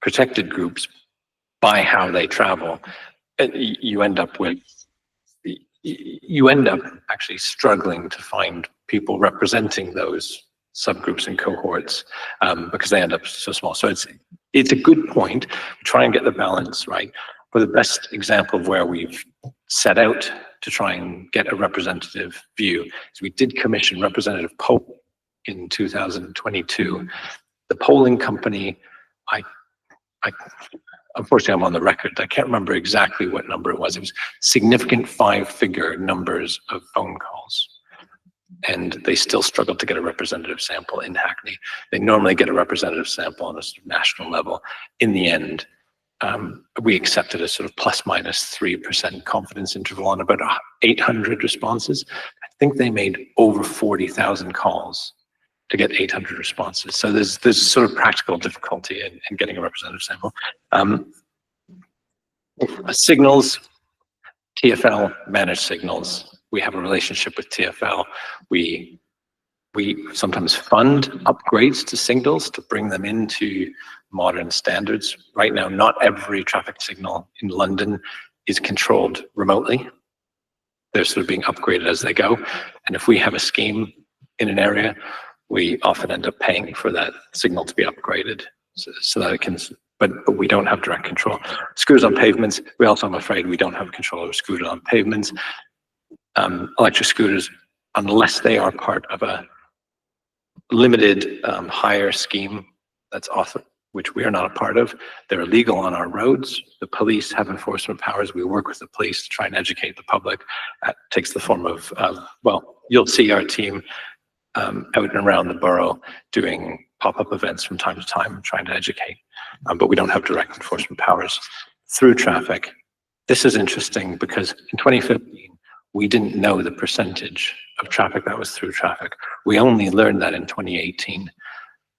protected groups by how they travel? You end up actually struggling to find people representing those subgroups and cohorts because they end up so small. So it's a good point. Try and get the balance right. For the best example of where we've set out to try and get a representative view is we did commission representative polling in 2022. The polling company, unfortunately, I'm on the record. I can't remember exactly what number it was. It was significant 5-figure numbers of phone calls. And they still struggled to get a representative sample in Hackney. They normally get a representative sample on a sort of national level. In the end, we accepted a sort of ±3% confidence interval on about 800 responses. I think they made over 40,000 calls to get 800 responses. So there's sort of practical difficulty in getting a representative sample. Signals, TfL managed signals. We have a relationship with TfL. We sometimes fund upgrades to signals to bring them into modern standards. Right now, not every traffic signal in London is controlled remotely. They're sort of being upgraded as they go. And if we have a scheme in an area, we often end up paying for that signal to be upgraded so that it can, but we don't have direct control. Scooters on pavements, we also, I'm afraid, we don't have control over scooters on pavements. Electric scooters, unless they are part of a limited hire scheme that's offered, which we are not a part of, they're illegal on our roads. The police have enforcement powers. We work with the police to try and educate the public. That takes the form of, well, you'll see our team out and around the borough doing pop-up events from time to time, trying to educate, but we don't have direct enforcement powers. Through traffic, this is interesting because in 2015, we didn't know the percentage of traffic that was through traffic. We only learned that in 2018.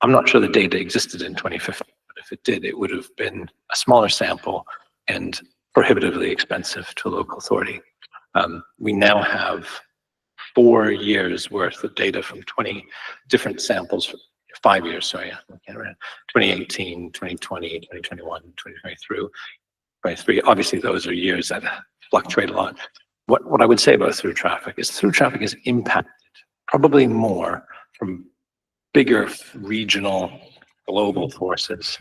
I'm not sure the data existed in 2015, but if it did, it would have been a smaller sample and prohibitively expensive to a local authority. We now have 4 years worth of data from 20 different samples, 5 years, sorry, I'm looking around, 2018, 2020, 2021, 2020 through 23. Obviously, those are years that fluctuate a lot. What I would say about through traffic is impacted probably more from bigger regional global forces.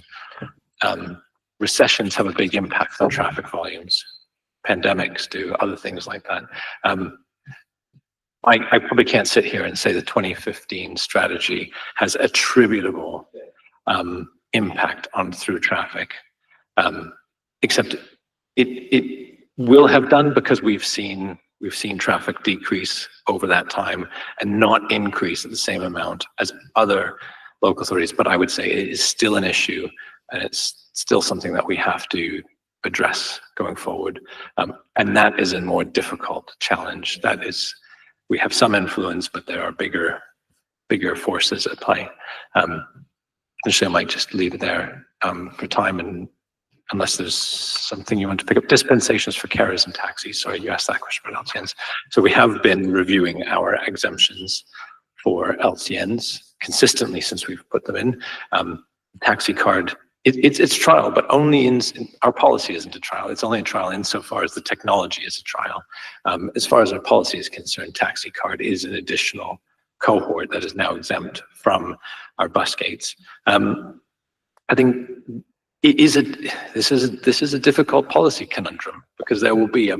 Recessions have a big impact on traffic volumes. Pandemics do, other things like that. I probably can't sit here and say the 2015 strategy has attributable impact on through traffic, except it will have done because we've seen traffic decrease over that time and not increase at the same amount as other local authorities. But I would say it is still an issue, and it's still something that we have to address going forward. And that is a more difficult challenge. That is, we have some influence, but there are bigger forces at play. Actually, I might just leave it there for time, and unless there's something you want to pick up. Dispensations for carriers and taxis. Sorry, you asked that question about LTNs. So we have been reviewing our exemptions for LTNs consistently since we've put them in. Taxi card, it's trial, but only in our policy isn't a trial. It's only a trial insofar as the technology is a trial. As far as our policy is concerned, taxi card is an additional cohort that is now exempt from our bus gates. I think this is a difficult policy conundrum, because there will be a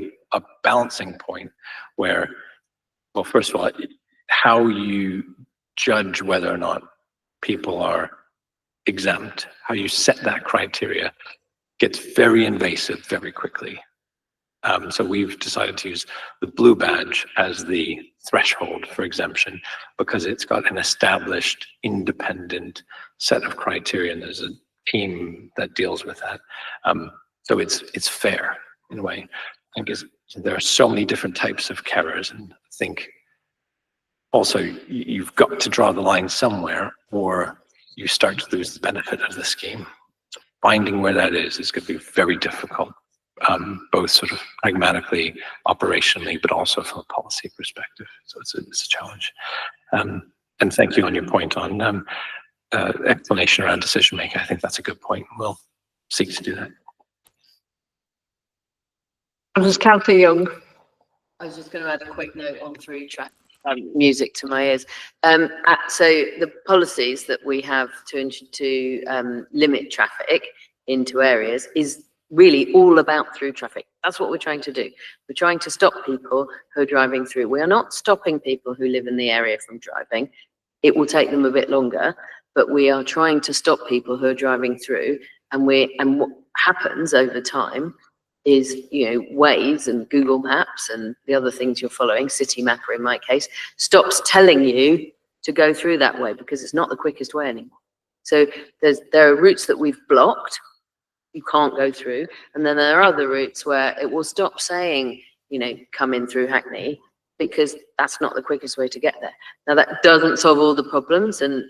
balancing point where, well, first of all, how you judge whether or not people are exempt, how you set that criteria gets very invasive very quickly. So we've decided to use the blue badge as the threshold for exemption, because it's got an established independent set of criteria, and there's a team that deals with that. So it's fair in a way. I think there are so many different types of carers, and I think also you've got to draw the line somewhere, or you start to lose the benefit of the scheme. So finding where that is going to be very difficult, both sort of pragmatically, operationally, but also from a policy perspective. So it's a challenge. And thank you on your point on explanation around decision making. I think that's a good point. We'll seek to do that. Mrs. Councillor Young. I was just going to add a quick note on through track. Music to my ears. So the policies that we have to limit traffic into areas is really all about through traffic. That's what we're trying to do. We're trying to stop people who are driving through. We are not stopping people who live in the area from driving. It will take them a bit longer, but we are trying to stop people who are driving through. And what happens over time is, Waze and Google Maps and the other things you're following, City Mapper in my case, stops telling you to go through that way because it's not the quickest way anymore. So there are routes that we've blocked, you can't go through, and then there are other routes where it will stop saying, come in through Hackney, because that's not the quickest way to get there. Now, that doesn't solve all the problems, and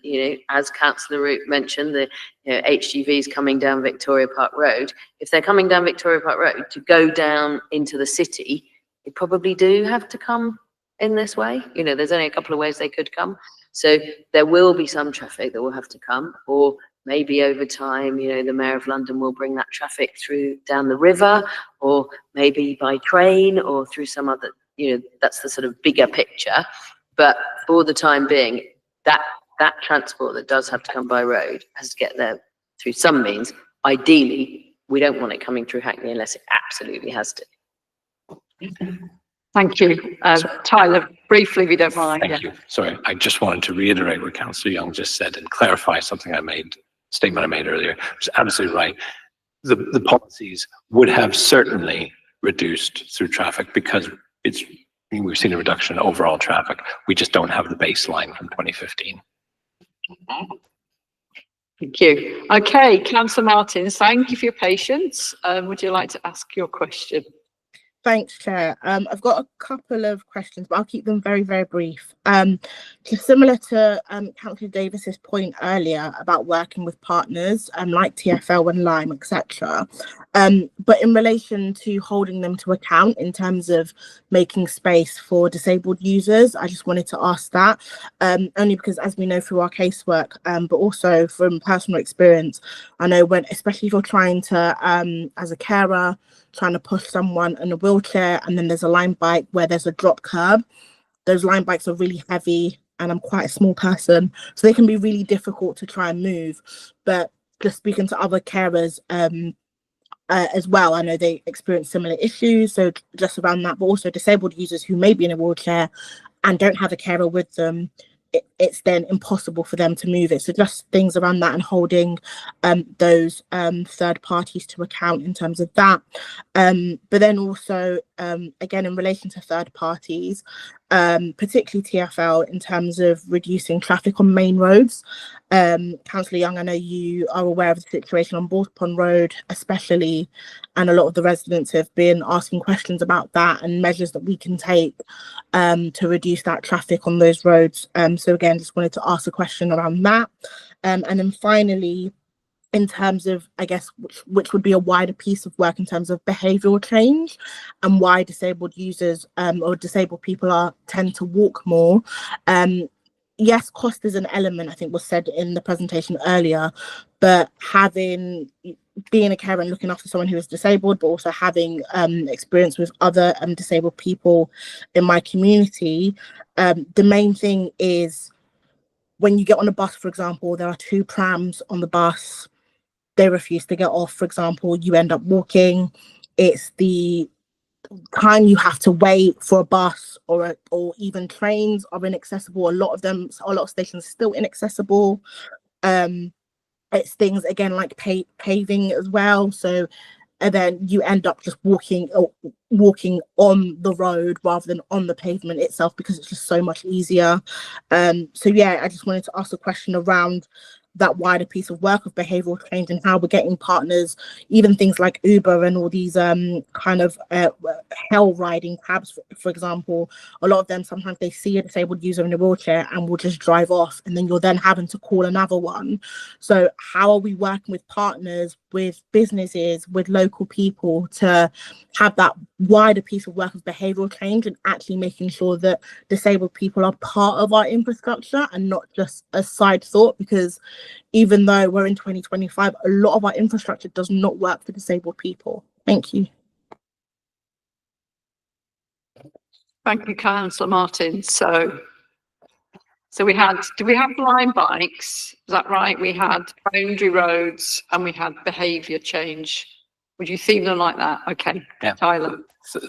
as Councillor Root mentioned, the HGVs coming down Victoria Park Road, if they're coming down Victoria Park Road to go down into the city, they probably do have to come in this way. There's only a couple of ways they could come, so there will be some traffic that will have to come, or maybe over time, the Mayor of London will bring that traffic through down the river, or maybe by train, or through some other, that's the sort of bigger picture. But for the time being, that transport that does have to come by road has to get there through some means. Ideally, we don't want it coming through Hackney unless it absolutely has to. Thank you. Tyler, briefly, if you don't mind. Thank you. Sorry, I just wanted to reiterate what Councillor Young just said and clarify something statement I made earlier, which is absolutely right. The policies would have certainly reduced through traffic because we've seen a reduction in overall traffic. We just don't have the baseline from 2015. Thank you. Okay, Councillor Martins, thank you for your patience. Would you like to ask your question? Thanks, Chair. I've got a couple of questions, but I'll keep them very, very brief. Just similar to Councillor Davis's point earlier about working with partners like TfL and Lime, etc. But in relation to holding them to account in terms of making space for disabled users, I just wanted to ask that, only because as we know through our casework, but also from personal experience, I know when, especially if you're trying to, as a carer, trying to push someone in a wheelchair, and then there's a line bike where there's a drop curb, those line bikes are really heavy, and I'm quite a small person, so they can be really difficult to try and move. But just speaking to other carers, as well, I know they experience similar issues, so just around that, but also disabled users who may be in a wheelchair and don't have a carer with them, it's then impossible for them to move it. So just things around that and holding those third parties to account in terms of that. But then also, again, in relation to third parties, particularly TfL, in terms of reducing traffic on main roads. Councillor Young, I know you are aware of the situation on Borthpond Road, especially, and a lot of the residents have been asking questions about that and measures that we can take to reduce that traffic on those roads. So again, just wanted to ask a question around that. And then finally, in terms of, I guess, which would be a wider piece of work in terms of behavioural change and why disabled users or disabled people tend to walk more. Yes, cost is an element, I think was said in the presentation earlier, but being a carer and looking after someone who is disabled, but also having experience with other disabled people in my community, the main thing is when you get on a bus, for example, there are 2 prams on the bus, they refuse to get off, for example, you end up walking. It's the time you have to wait for a bus or even trains are inaccessible. A lot of stations are still inaccessible. It's things again like paving as well. So, and then you end up just walking on the road rather than on the pavement itself because it's just so much easier. So yeah, I just wanted to ask a question around that wider piece of work of behavioural change and how we're getting partners, even things like Uber and all these kind of hell riding cabs, for example. A lot of them, sometimes they see a disabled user in a wheelchair and will just drive off, and then you're then having to call another one. So how are we working with partners, with businesses, with local people to have that wider piece of work of behavioural change and actually making sure that disabled people are part of our infrastructure and not just a side thought? Because even though we're in 2025, a lot of our infrastructure does not work for disabled people. Thank you. Thank you, Councillor Martin. So did we have line bikes? Is that right? We had boundary roads and we had behaviour change. Would you theme them like that? Okay, yeah. Tyler.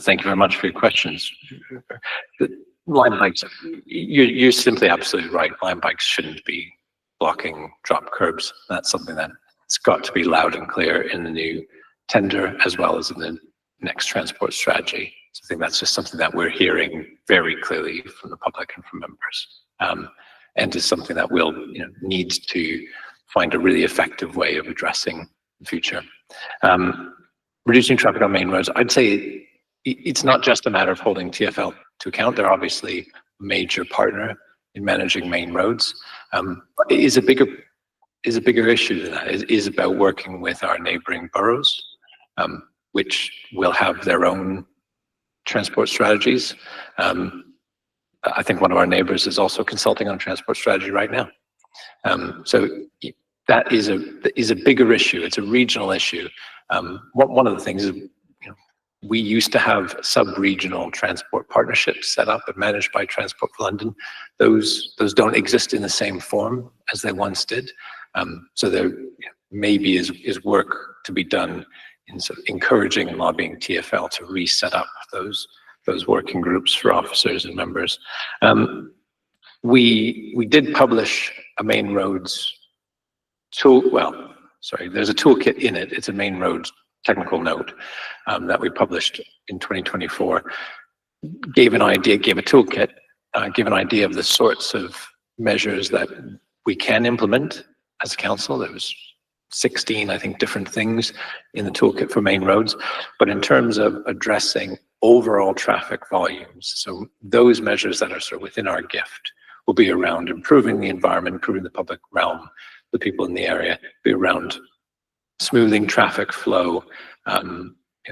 Thank you very much for your questions. Line bikes, you're simply absolutely right. Line bikes shouldn't be blocking drop curbs. That's something that's got to be loud and clear in the new tender as well as in the next transport strategy. So I think that's just something that we're hearing very clearly from the public and from members, and is something that we'll need to find a really effective way of addressing in the future. Reducing traffic on main roads, I'd say it's not just a matter of holding TfL to account. They're obviously a major partner in managing main roads. It is a bigger issue than that. It is about working with our neighbouring boroughs, which will have their own transport strategies. I think one of our neighbours is also consulting on transport strategy right now. So that is a bigger issue. It's a regional issue. One of the things is, we used to have sub-regional transport partnerships set up and managed by Transport for London. Those don't exist in the same form as they once did. So there maybe is work to be done in sort of encouraging and lobbying TfL to reset up those working groups for officers and members. We did publish a main roads tool. Well, sorry, there's a toolkit in it. It's a main roads technical note that we published in 2024. Gave a toolkit, give an idea of the sorts of measures that we can implement as a council. There was 16, I think, different things in the toolkit for main roads. But in terms of addressing overall traffic volumes, so those measures that are sort of within our gift will be around improving the environment, improving the public realm, the people in the area, be around smoothing traffic flow,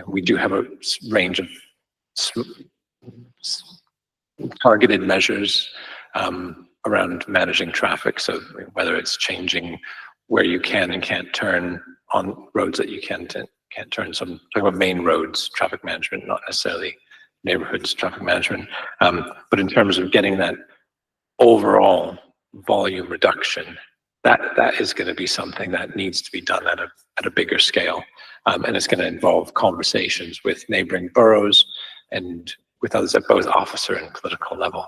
We do have a range of targeted measures around managing traffic. So whether it's changing where you can and can't turn on roads that you can't turn. So I'm talking about main roads, traffic management, not necessarily neighborhoods, traffic management. But in terms of getting that overall volume reduction, that is going to be something that needs to be done at a bigger scale. And it's going to involve conversations with neighboring boroughs and with others at both officer and political level.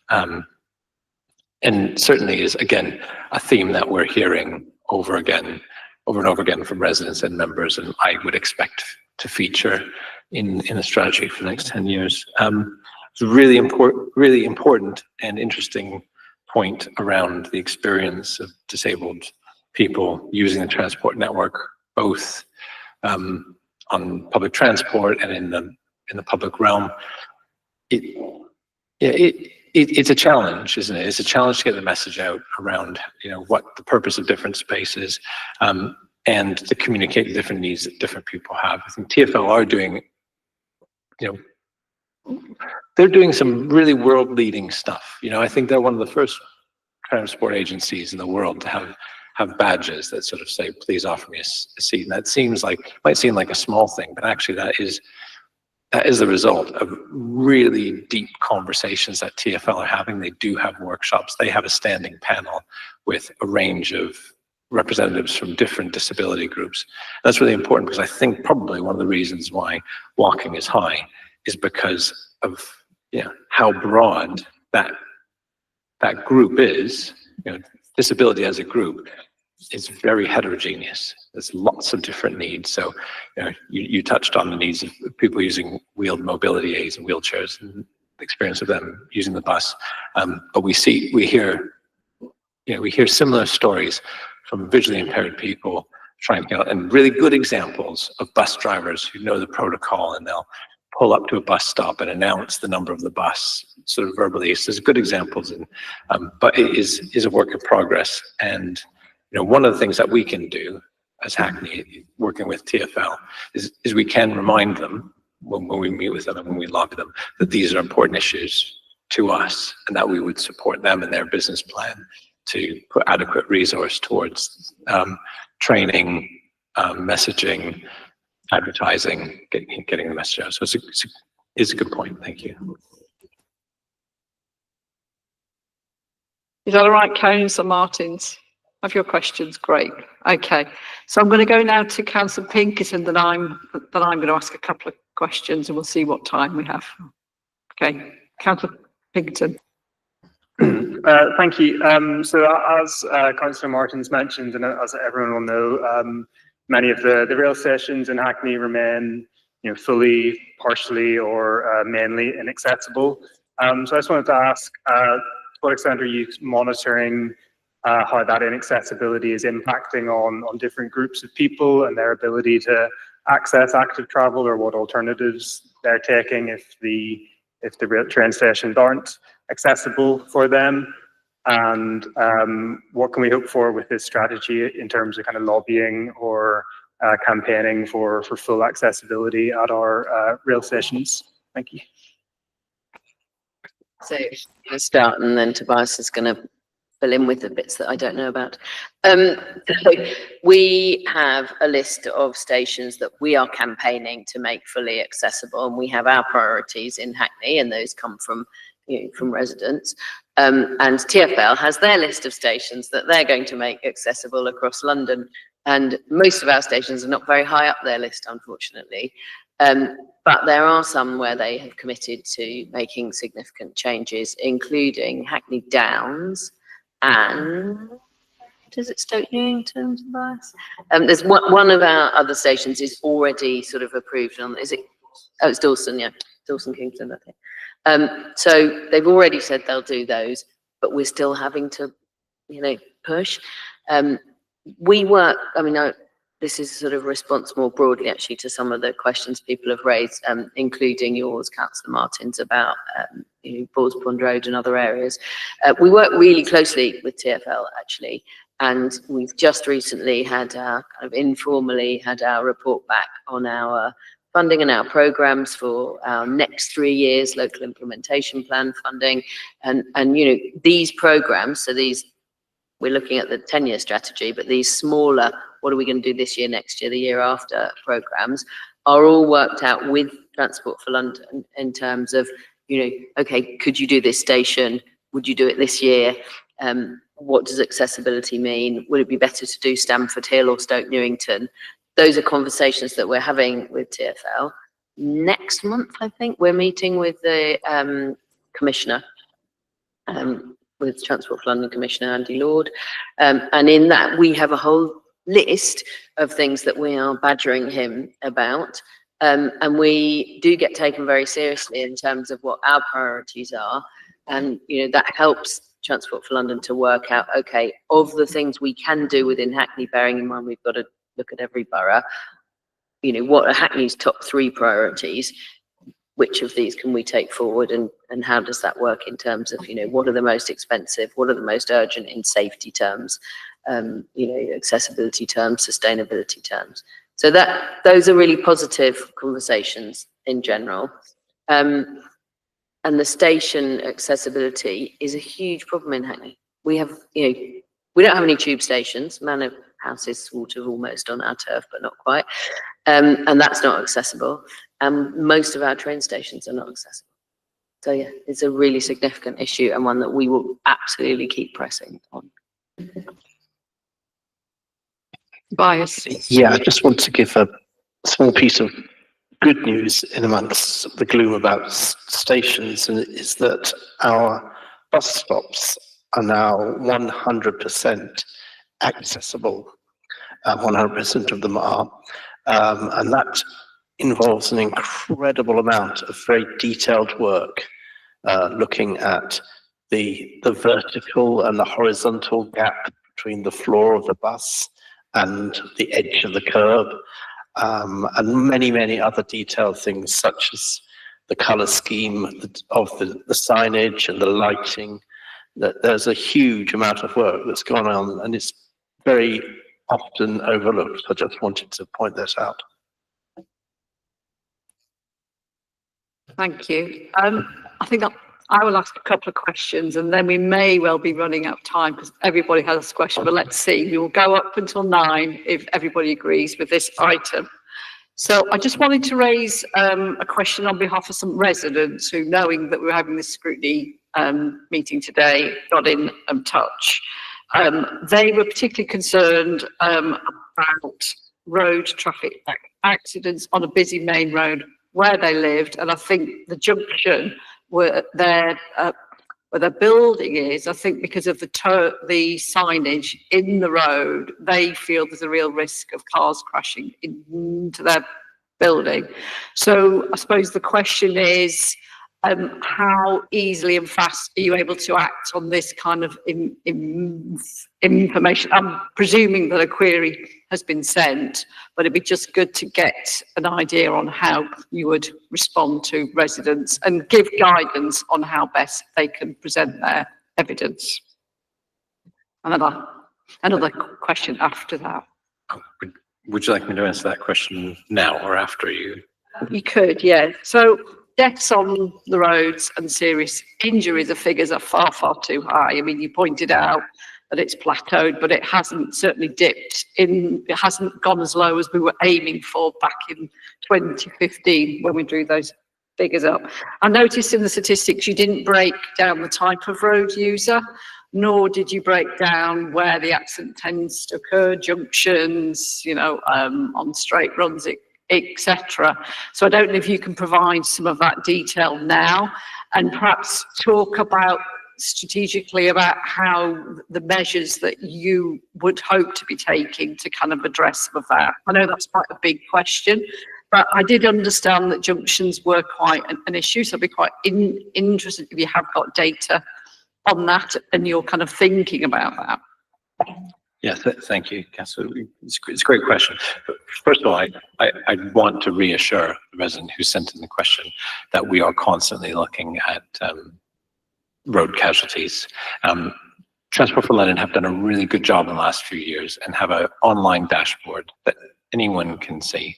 And certainly is, again, a theme that we're hearing over and over again from residents and members, and I would expect to feature in a strategy for the next 10 years. It's a really important and interesting point around the experience of disabled people using the transport network, both on public transport and in the public realm. It's a challenge, isn't it? It's a challenge to get the message out around, what the purpose of different spaces, and to communicate the different needs that different people have. I think TfL are doing, they're doing some really world-leading stuff. I think they're one of the first transport agencies in the world to have badges that sort of say, please offer me a seat. And that might seem like a small thing, but actually that is the result of really deep conversations that TfL are having. They do have workshops. They have a standing panel with a range of representatives from different disability groups. That's really important because I think probably one of the reasons why walking is high is because of how broad that group is. Disability as a group is very heterogeneous. There's lots of different needs. So, you touched on the needs of people using wheeled mobility aids and wheelchairs and the experience of them using the bus. But we hear similar stories from visually impaired people trying to get, and really good examples of bus drivers who know the protocol, and they'll pull up to a bus stop and announce the number of the bus sort of verbally. So there's good examples, but it is a work in progress. And one of the things that we can do as Hackney, working with TfL, is we can remind them when we meet with them and when we lobby them that these are important issues to us, and that we would support them in their business plan to put adequate resource towards training, messaging, advertising, getting the message out. So it's a good point. Thank you. Is that all right, Councillor Martins? Have your questions? Great. Okay. So I'm going to go now to Councillor Pinkerton, then I'm going to ask a couple of questions and we'll see what time we have. Okay. Councillor Pinkerton. Thank you. So as Councillor Martins mentioned, and as everyone will know, many of the rail stations in Hackney remain, fully, partially, or mainly inaccessible. So I just wanted to ask, to what extent are you monitoring how that inaccessibility is impacting on different groups of people and their ability to access active travel, or what alternatives they're taking if the rail train stations aren't accessible for them? And what can we hope for with this strategy in terms of kind of lobbying or campaigning for full accessibility at our rail stations? Thank you. So I'll start, and then Tobias is going to fill in with the bits that I don't know about. So we have a list of stations that we are campaigning to make fully accessible, and we have our priorities in Hackney, and those come from residents. And TfL has their list of stations that they're going to make accessible across London. And most of our stations are not very high up their list, unfortunately. But there are some where they have committed to making significant changes, including Hackney Downs and, is it Stoke Newington, Tobias? There's one of our other stations is already sort of approved on, is it? Oh, it's Dawson, yeah. Dawson Kingston, I think. So they've already said they'll do those, but we're still having to, push. We work, this is sort of a response more broadly actually to some of the questions people have raised, including yours, Councillor Martins, about Balls Pond Road and other areas. We work really closely with TfL actually, And we've just recently had our, kind of informally had our report back on our funding and our programs for our next 3 years, local implementation plan funding. And you know, these programs, so these, we're looking at the 10-year strategy, but these smaller, what are we going to do this year, next year, the year after programs are all worked out with Transport for London in terms of, you know, okay, could you do this station? Would you do it this year? What does accessibility mean? Would it be better to do Stamford Hill or Stoke Newington? Those are conversations that we're having with TfL. Next month, I think, we're meeting with the Commissioner, with Transport for London Commissioner Andy Lord. And in that, we have a whole list of things that we are badgering him about. And we do get taken very seriously in terms of what our priorities are. And, you know, that helps Transport for London to work out, okay, of the things we can do within Hackney, bearing in mind we've got to look at every borough, you know, what are Hackney's top 3 priorities? Which of these can we take forward, and how does that work in terms of, you know, what are the most expensive, what are the most urgent in safety terms, you know, accessibility terms, sustainability terms. So that those are really positive conversations in general. And the station accessibility is a huge problem in Hackney. We have, you know, we don't have any tube stations. Manor House is sort of almost on our turf, but not quite. And that's not accessible. Most of our train stations are not accessible. So yeah, it's a really significant issue and one that we will absolutely keep pressing on. Bias. Yeah, I just want to give a small piece of good news in amongst the gloom about stations, and is that our bus stops are now 100% accessible. 100% of them are, and that involves an incredible amount of very detailed work, looking at the vertical and the horizontal gap between the floor of the bus and the edge of the curb. And many other detailed things, such as the color scheme of the signage and the lighting. That there's a huge amount of work that's gone on, and it's very often overlooked. I just wanted to point that out. Thank you. I think I will ask a couple of questions, and then we may well be running out of time because everybody has a question, but let's see. We will go up until 9 if everybody agrees with this item. So I just wanted to raise a question on behalf of some residents who, knowing that we're having this scrutiny meeting today, got in touch. They were particularly concerned about road traffic accidents on a busy main road where they lived, and I think the junction where their building is, I think because of the signage in the road, they feel there's a real risk of cars crashing into their building. So I suppose the question is, how easily and fast are you able to act on this kind of information? I'm presuming that a query has been sent, but it'd be just good to get an idea on how you would respond to residents and give guidance on how best they can present their evidence. Another question after that. Would you like me to answer that question now or after you? You could, yeah. So deaths on the roads and serious injuries, the figures are far too high. I mean, you pointed out that it's plateaued, but it hasn't certainly dipped it hasn't gone as low as we were aiming for back in 2015 when we drew those figures up. I noticed in the statistics you didn't break down the type of road user, nor did you break down where the accident tends to occur, junctions, you know, on straight runs, etc. So I don't know if you can provide some of that detail now, and perhaps talk about strategically about how the measures that you would hope to be taking to kind of address some of that. I know that's quite a big question, but I did understand that junctions were quite an issue, so I'd be quite interested if you have got data on that and you're kind of thinking about that. Yeah, thank you, Cassie. It's a great question. But first of all, I want to reassure the resident who sent in the question that we are constantly looking at road casualties. Transport for London have done a really good job in the last few years and have an online dashboard that anyone can see.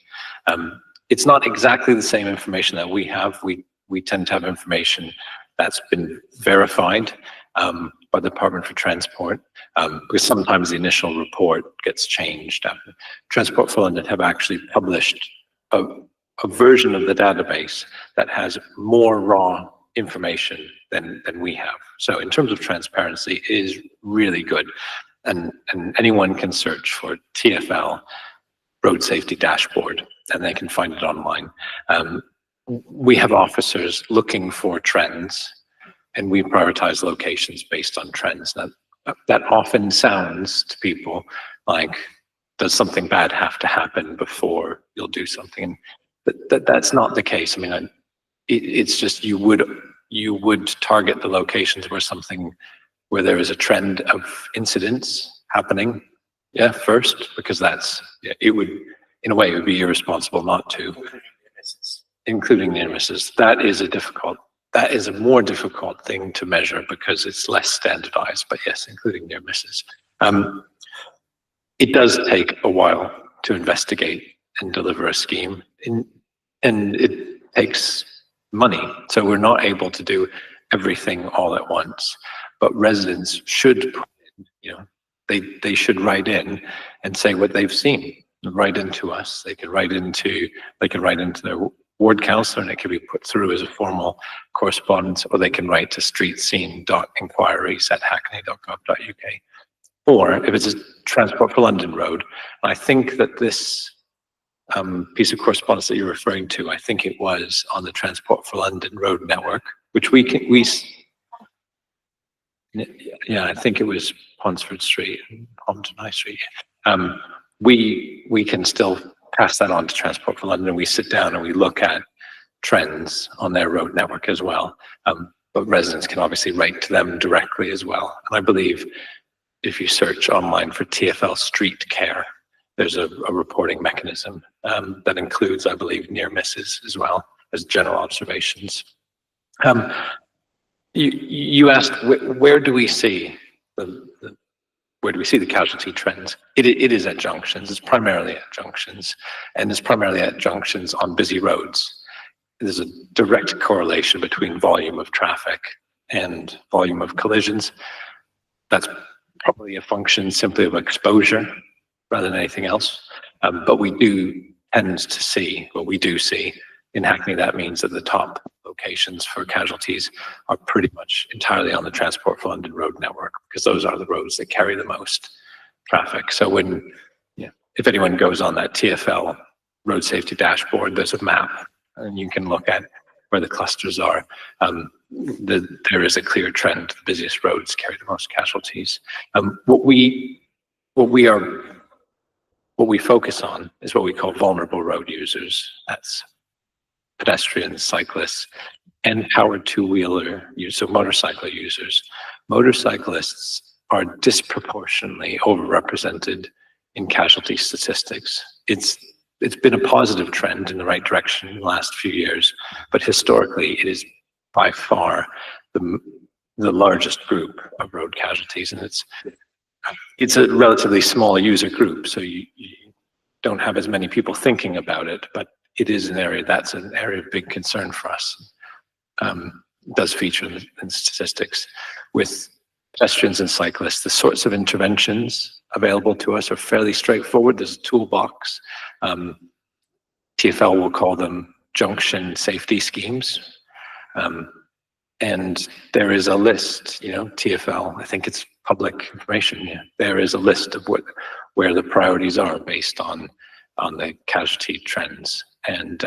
It's not exactly the same information that we have. We tend to have information that's been verified by the Department for Transport, because sometimes the initial report gets changed. Transport for London have actually published a version of the database that has more raw information than we have. So in terms of transparency, it is really good. And anyone can search for TfL Road Safety Dashboard, and they can find it online. We have officers looking for trends, and we prioritize locations based on trends. Now, that often sounds to people like, does something bad have to happen before you'll do something? But that's not the case. I mean, it's just you would target the locations where there is a trend of incidents happening, first, because it would, in a way, it would be irresponsible not to, including near misses. That is a more difficult thing to measure because it's less standardized, but yes, including near misses. It does take a while to investigate and deliver a scheme, and it takes money. So we're not able to do everything all at once, but residents should, they should write in and say what they've seen, write into us. They can write into their ward councillor, and it can be put through as a formal correspondence, or they can write to streetscene.inquiries@hackney.gov.uk. Or if it's a Transport for London road, I think that this piece of correspondence that you're referring to, I think it was on the Transport for London road network, which I think it was Ponsford Street and Pompton High Street. We can still pass that on to Transport for London, and we sit down and we look at trends on their road network as well. But residents can obviously write to them directly as well. And I believe if you search online for TfL Street Care, there's a reporting mechanism that includes, I believe, near misses as well as general observations. You asked where do we see the casualty trends? It is at junctions. It's primarily at junctions, and it's primarily at junctions on busy roads. There's a direct correlation between volume of traffic and volume of collisions. That's probably a function simply of exposure rather than anything else. But we do tend to see what we do see in Hackney. That means that the top locations for casualties are pretty much entirely on the Transport for London road network, because those are the roads that carry the most traffic. So if anyone goes on that TfL road safety dashboard, there's a map and you can look at where the clusters are. There is a clear trend. The busiest roads carry the most casualties. What we focus on is what we call vulnerable road users. That's pedestrians, cyclists, and powered two-wheeler users, so motorcycle users. Motorcyclists are disproportionately overrepresented in casualty statistics. It's been a positive trend in the right direction in the last few years, but historically it is by far the largest group of road casualties, and it's a relatively small user group, so you don't have as many people thinking about it, but it is an area of big concern for us. It does feature in statistics. With pedestrians and cyclists, the sorts of interventions available to us are fairly straightforward. There's a toolbox. TfL will call them junction safety schemes. And there is a list, TfL, I think it's public information. Yeah. There is a list of where the priorities are based on the casualty trends. And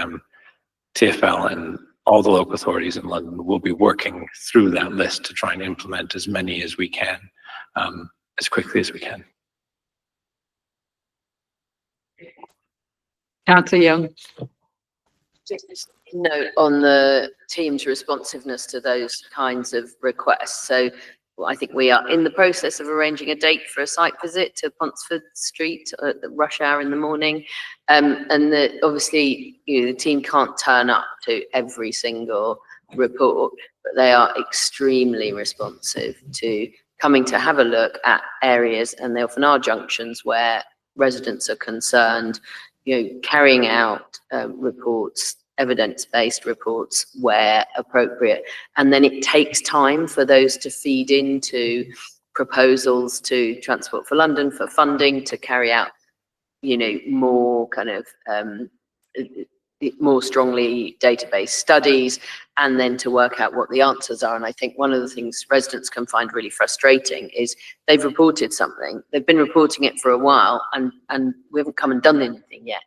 TfL and all the local authorities in London will be working through that list to try and implement as many as we can, as quickly as we can. Councillor Young. Just a note on the team's responsiveness to those kinds of requests. So I think we are in the process of arranging a date for a site visit to Ponsford Street at rush hour in the morning. And obviously, the team can't turn up to every single report, but they are extremely responsive to coming to have a look at areas, and they often are junctions where residents are concerned, carrying out reports, evidence-based reports where appropriate. And then it takes time for those to feed into proposals to Transport for London for funding to carry out, more kind of more strongly database studies, and then to work out what the answers are. And I think one of the things residents can find really frustrating is they've reported something, they've been reporting it for a while, and we haven't come and done anything yet.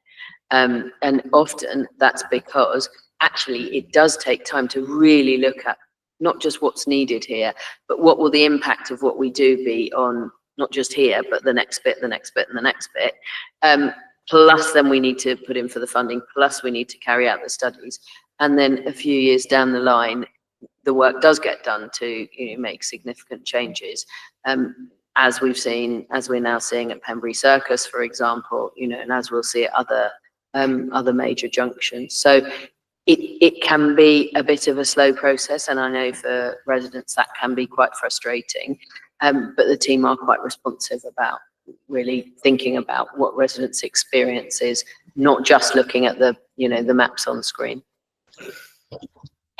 And often that's because actually it does take time to really look at not just what's needed here, but what will the impact of what we do be on not just here, but the next bit, the next bit, and the next bit. Plus then we need to put in for the funding, plus we need to carry out the studies. And then a few years down the line, the work does get done to make significant changes. As we've seen, as we're now seeing at Pembury Circus, for example, and as we'll see at other major junctions. So it can be a bit of a slow process, and I know for residents that can be quite frustrating, but the team are quite responsive about really thinking about what residents' experience is, not just looking at the maps on screen.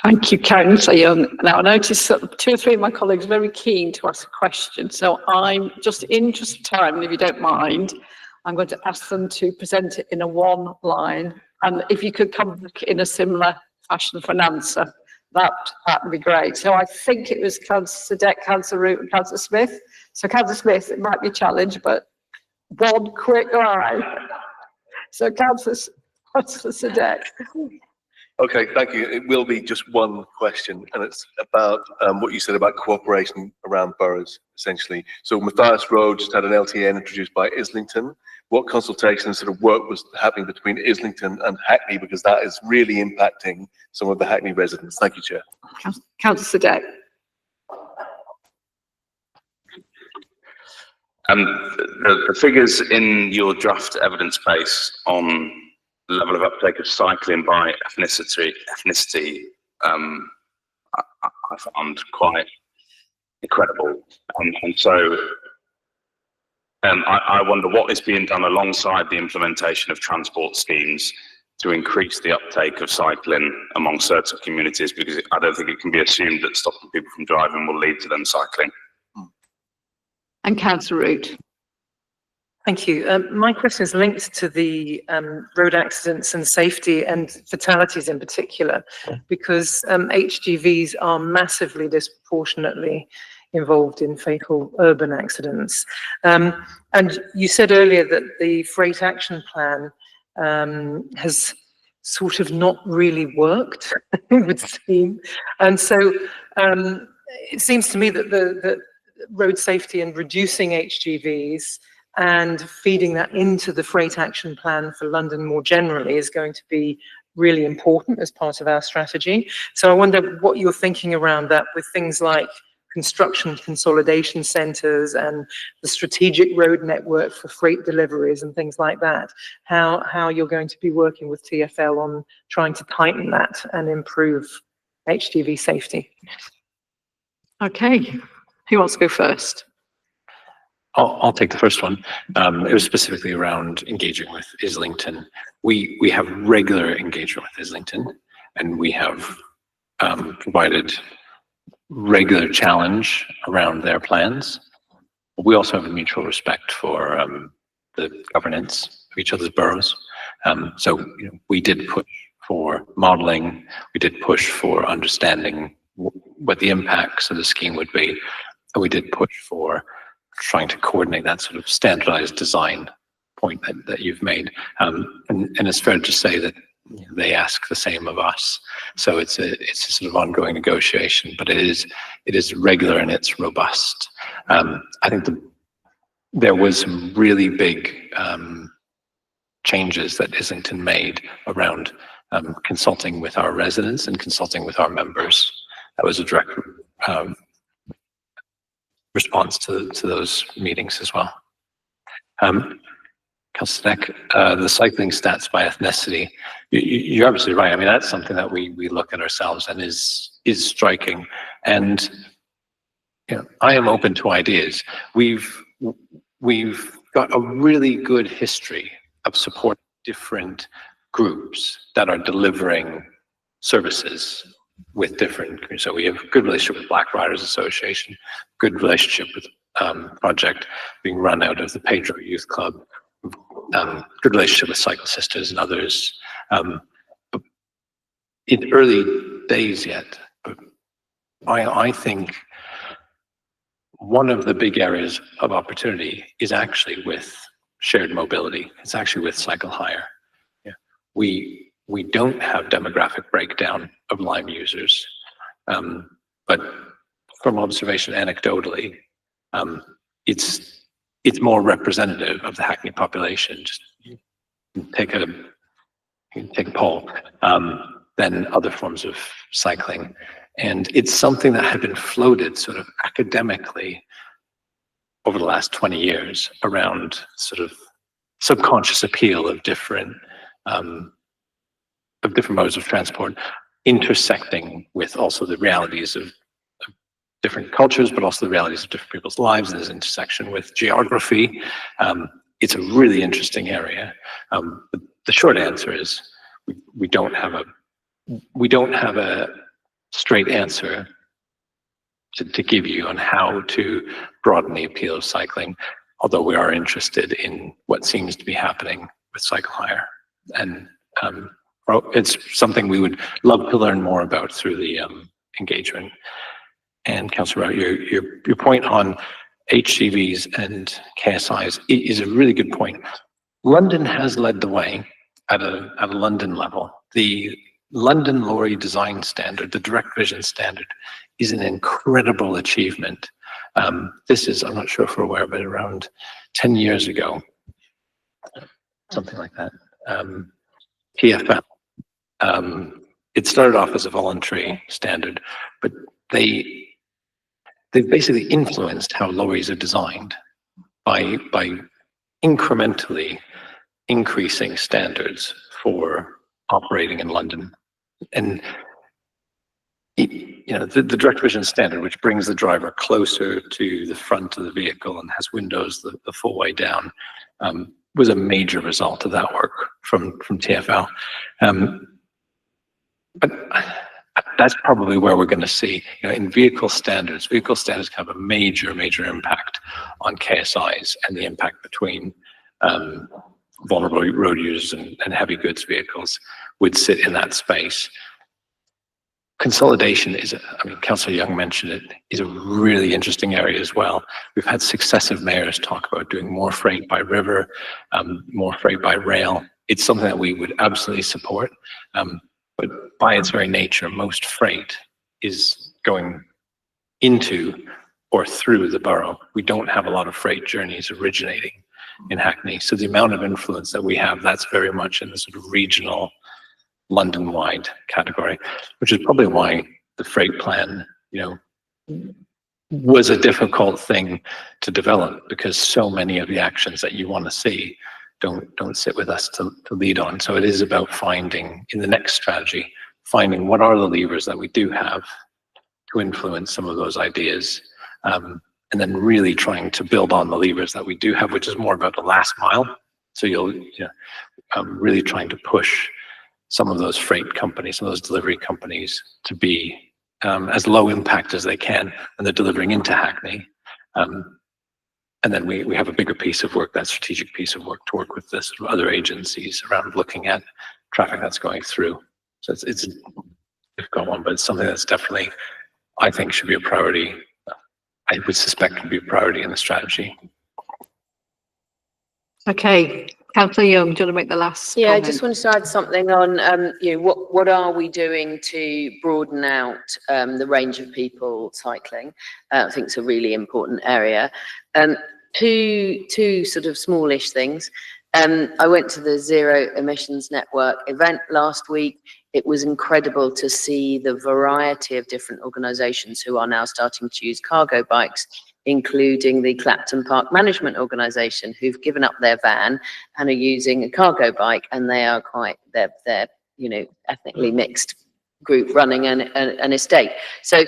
Thank you, Councillor Young. Now, I noticed that 2 or 3 of my colleagues are very keen to ask a question, so I'm just in interest of time, and if you don't mind, I'm going to ask them to present it in a one line, and if you could come back in a similar fashion for an answer, that would be great. So I think it was Councillor Sedek, Councillor Root, and Councillor Smith. So Councillor Smith, it might be a challenge, but one quick line. So Councillor Sedek. Okay, thank you. It will be just one question, and it's about what you said about cooperation around boroughs, essentially. So Matthias Road just had an LTN introduced by Islington. What consultation and sort of work was happening between Islington and Hackney, because that is really impacting some of the Hackney residents? Thank you, Chair. Councillor Sedek. The figures in your draft evidence base on the level of uptake of cycling by ethnicity, I found quite incredible. And so I wonder what is being done alongside the implementation of transport schemes to increase the uptake of cycling among certain communities, because I don't think it can be assumed that stopping people from driving will lead to them cycling. And Councillor Root. Thank you. My question is linked to the road accidents and safety and fatalities in particular, because HGVs are massively disproportionately involved in fatal urban accidents. And you said earlier that the Freight Action Plan has sort of not really worked, it would seem. And so it seems to me that the road safety and reducing HGVs and feeding that into the Freight Action Plan for London more generally is going to be really important as part of our strategy. So I wonder what you're thinking around that, with things like construction consolidation centres and the strategic road network for freight deliveries and things like that, how you're going to be working with TfL on trying to tighten that and improve HGV safety. Okay, who wants to go first? I'll take the first one. It was specifically around engaging with Islington. We have regular engagement with Islington, and we have provided regular challenge around their plans. We also have a mutual respect for the governance of each other's boroughs. So we did push for modelling. We did push for understanding what the impacts of the scheme would be, and we did push for trying to coordinate that sort of standardized design point that you've made. And it's fair to say that they ask the same of us. So it's a sort of ongoing negotiation, but it is regular and it's robust. I think there was some really big changes that Islington made around consulting with our residents and consulting with our members. That was a direct response to those meetings as well. Councillor Sedek, the cycling stats by ethnicity, you're absolutely right. I mean, that's something that we look at ourselves and is striking. And I am open to ideas. We've got a really good history of supporting different groups that are delivering services with different. So we have a good relationship with Black Riders Association, good relationship with project being run out of the Pedro Youth Club, good relationship with Cycle Sisters and others. In early days yet, but I think one of the big areas of opportunity is actually with shared mobility. It's actually with cycle hire. Yeah. We don't have demographic breakdown of Lime users, but from observation anecdotally, it's more representative of the Hackney population. Just take a poll than other forms of cycling. And it's something that had been floated sort of academically over the last 20 years around sort of subconscious appeal of different modes of transport, intersecting with also the realities of different cultures, but also the realities of different people's lives, and this intersection with geography. It's a really interesting area. But the short answer is we don't have a straight answer to give you on how to broaden the appeal of cycling, although we are interested in what seems to be happening with cycle hire. And it's something we would love to learn more about through the engagement. And Councillor Rout, your point on HGVs and KSIs is a really good point. London has led the way at a London level. The London Lorry Design Standard, the Direct Vision Standard, is an incredible achievement. This is, I'm not sure if we're aware, but around 10 years ago, something like that, TfL. It started off as a voluntary standard, but they've basically influenced how lorries are designed by incrementally increasing standards for operating in London. And the direct vision standard, which brings the driver closer to the front of the vehicle and has windows the full way down, was a major result of that work from TfL. But that's probably where we're going to see, in vehicle standards have a major impact on KSIs, and the impact between vulnerable road users and heavy goods vehicles would sit in that space. Consolidation Councillor Young mentioned it, is a really interesting area as well. We've had successive mayors talk about doing more freight by river, more freight by rail. It's something that we would absolutely support. But by its very nature, most freight is going into or through the borough. We don't have a lot of freight journeys originating in Hackney. So the amount of influence that we have, that's very much in the sort of regional, London-wide category, which is probably why the freight plan, was a difficult thing to develop, because so many of the actions that you want to see don't sit with us to lead on. So it is about finding, in the next strategy, finding what are the levers that we do have to influence some of those ideas, and then really trying to build on the levers that we do have, which is more about the last mile. So you'll really trying to push some of those freight companies, some of those delivery companies, to be as low impact as they can when they're delivering into Hackney. And then we have a bigger piece of work, that strategic piece of work, to work with this other agencies around looking at traffic that's going through. So it's a difficult one, but it's something that's definitely, I think, should be a priority. I would suspect would be a priority in the strategy. Okay, Councillor Young, do you want to make the last Yeah, comment? I just wanted to add something on, what are we doing to broaden out the range of people cycling? I think it's a really important area. Two sort of smallish things. I went to the Zero Emissions Network event last week. It was incredible to see the variety of different organisations who are now starting to use cargo bikes, including the Clapton Park Management Organisation, who've given up their van and are using a cargo bike, and they are they're ethnically mixed group running an estate. So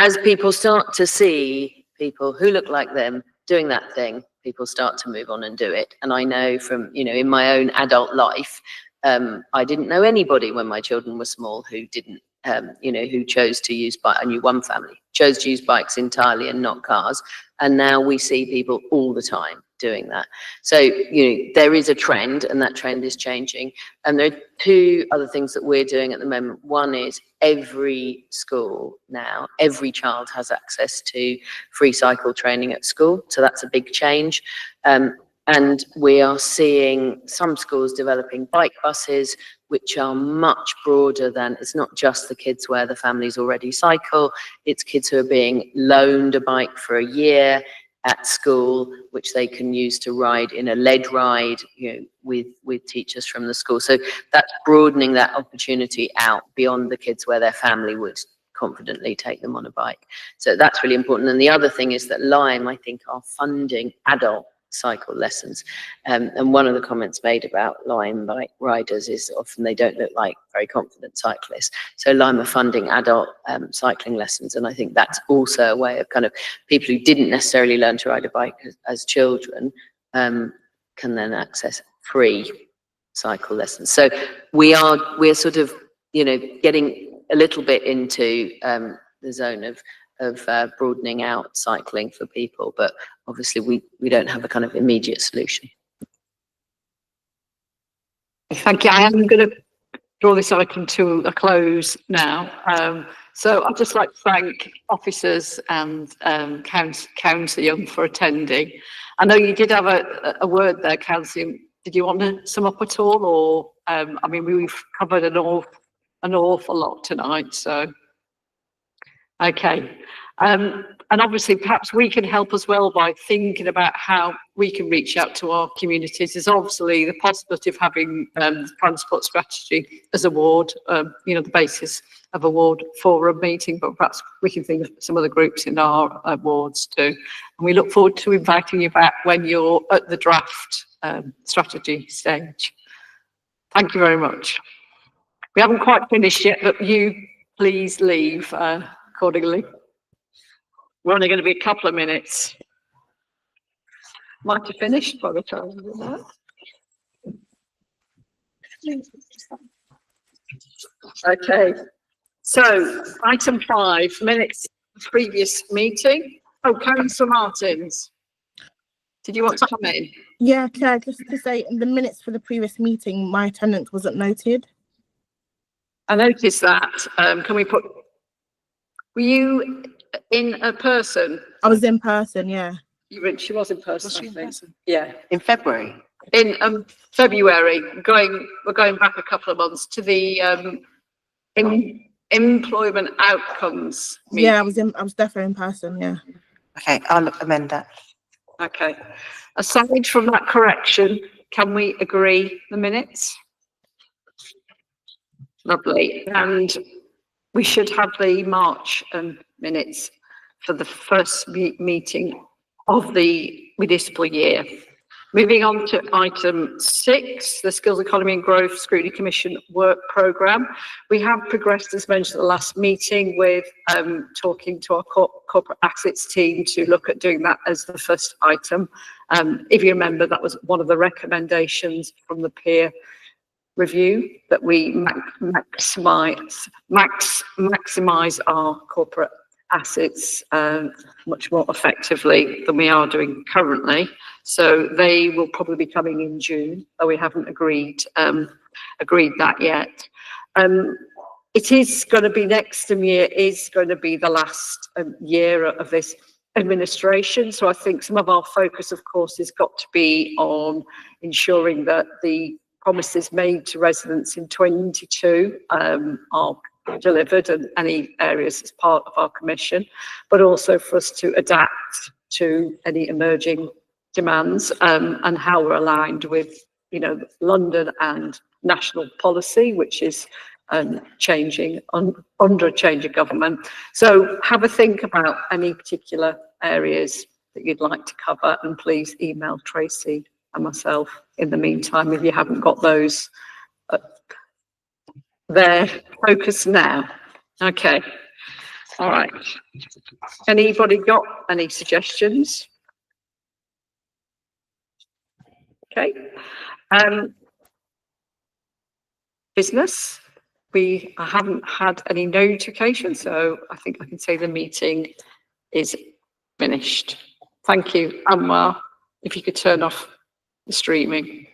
as people start to see people who look like them doing that thing, people start to move on and do it. And I know from, in my own adult life, I didn't know anybody when my children were small who didn't, who chose to use bike. I knew one family chose to use bikes entirely and not cars. And now we see people all the time doing that. So, there is a trend, and that trend is changing. And there are two other things that we're doing at the moment. One is every school now, every child has access to free cycle training at school. So that's a big change. And we are seeing some schools developing bike buses, which are much broader than, it's not just the kids where the families already cycle, it's kids who are being loaned a bike for a year at school, which they can use to ride in a lead ride, with teachers from the school. So that's broadening that opportunity out beyond the kids where their family would confidently take them on a bike. So that's really important. And the other thing is that Lime, I think, are funding adult cycle lessons. And one of the comments made about Lime bike riders is often they don't look like very confident cyclists. So Lime are funding adult cycling lessons. And I think that's also a way of kind of people who didn't necessarily learn to ride a bike as children can then access free cycle lessons. So we're sort of, getting a little bit into the zone of broadening out cycling for people, but obviously we don't have a kind of immediate solution. Thank you. I am going to draw this item to a close now. So I'd just like to thank officers and Councillor Young for attending. I know you did have a word there, Councillor. Did you want to sum up at all, or I mean, we've covered an awful lot tonight, so. Okay, and obviously perhaps we can help as well by thinking about how we can reach out to our communities. There's obviously the possibility of having transport strategy as a ward, the basis of a ward forum meeting, but perhaps we can think of some other groups in our wards too. And we look forward to inviting you back when you're at the draft strategy stage. Thank you very much. We haven't quite finished yet, but you please leave accordingly. We're only going to be a couple of minutes. Might have finished by the time we do that. Okay, so item 5, minutes of previous meeting. Oh, Councillor Martins, did you want to come in? Yeah, Claire, just to say, in the minutes for the previous meeting, my attendance wasn't noted. I noticed that. Can we put, were you in person? I was in person, yeah. She was in person, Was she I in think. person? Yeah. In February? In February, we're going back a couple of months to the employment outcomes meeting. Yeah, I was definitely in person, yeah. Okay, I'll amend that. Okay. Aside from that correction, can we agree the minutes? Lovely. And we should have the March minutes for the first meeting of the municipal year. Moving on to item 6, the Skills Economy and Growth Scrutiny Commission work programme. We have progressed, as mentioned at the last meeting, with talking to our corporate assets team to look at doing that as the first item. If you remember, that was one of the recommendations from the peer review, that we maximise our corporate assets much more effectively than we are doing currently. So they will probably be coming in June, though we haven't agreed that yet. It is going to be next year is going to be the last year of this administration. So I think some of our focus, of course, has got to be on ensuring that the promises made to residents in 22 are delivered, and any areas as part of our commission, but also for us to adapt to any emerging demands and how we're aligned with, London and national policy, which is changing under a change of government. So have a think about any particular areas that you'd like to cover, and please email Tracy and myself in the meantime if you haven't got those their focus now. Okay. All right. Anybody got any suggestions? Okay. Business. I haven't had any notification, so I think I can say the meeting is finished. Thank you. Anwar, if you could turn off the streaming.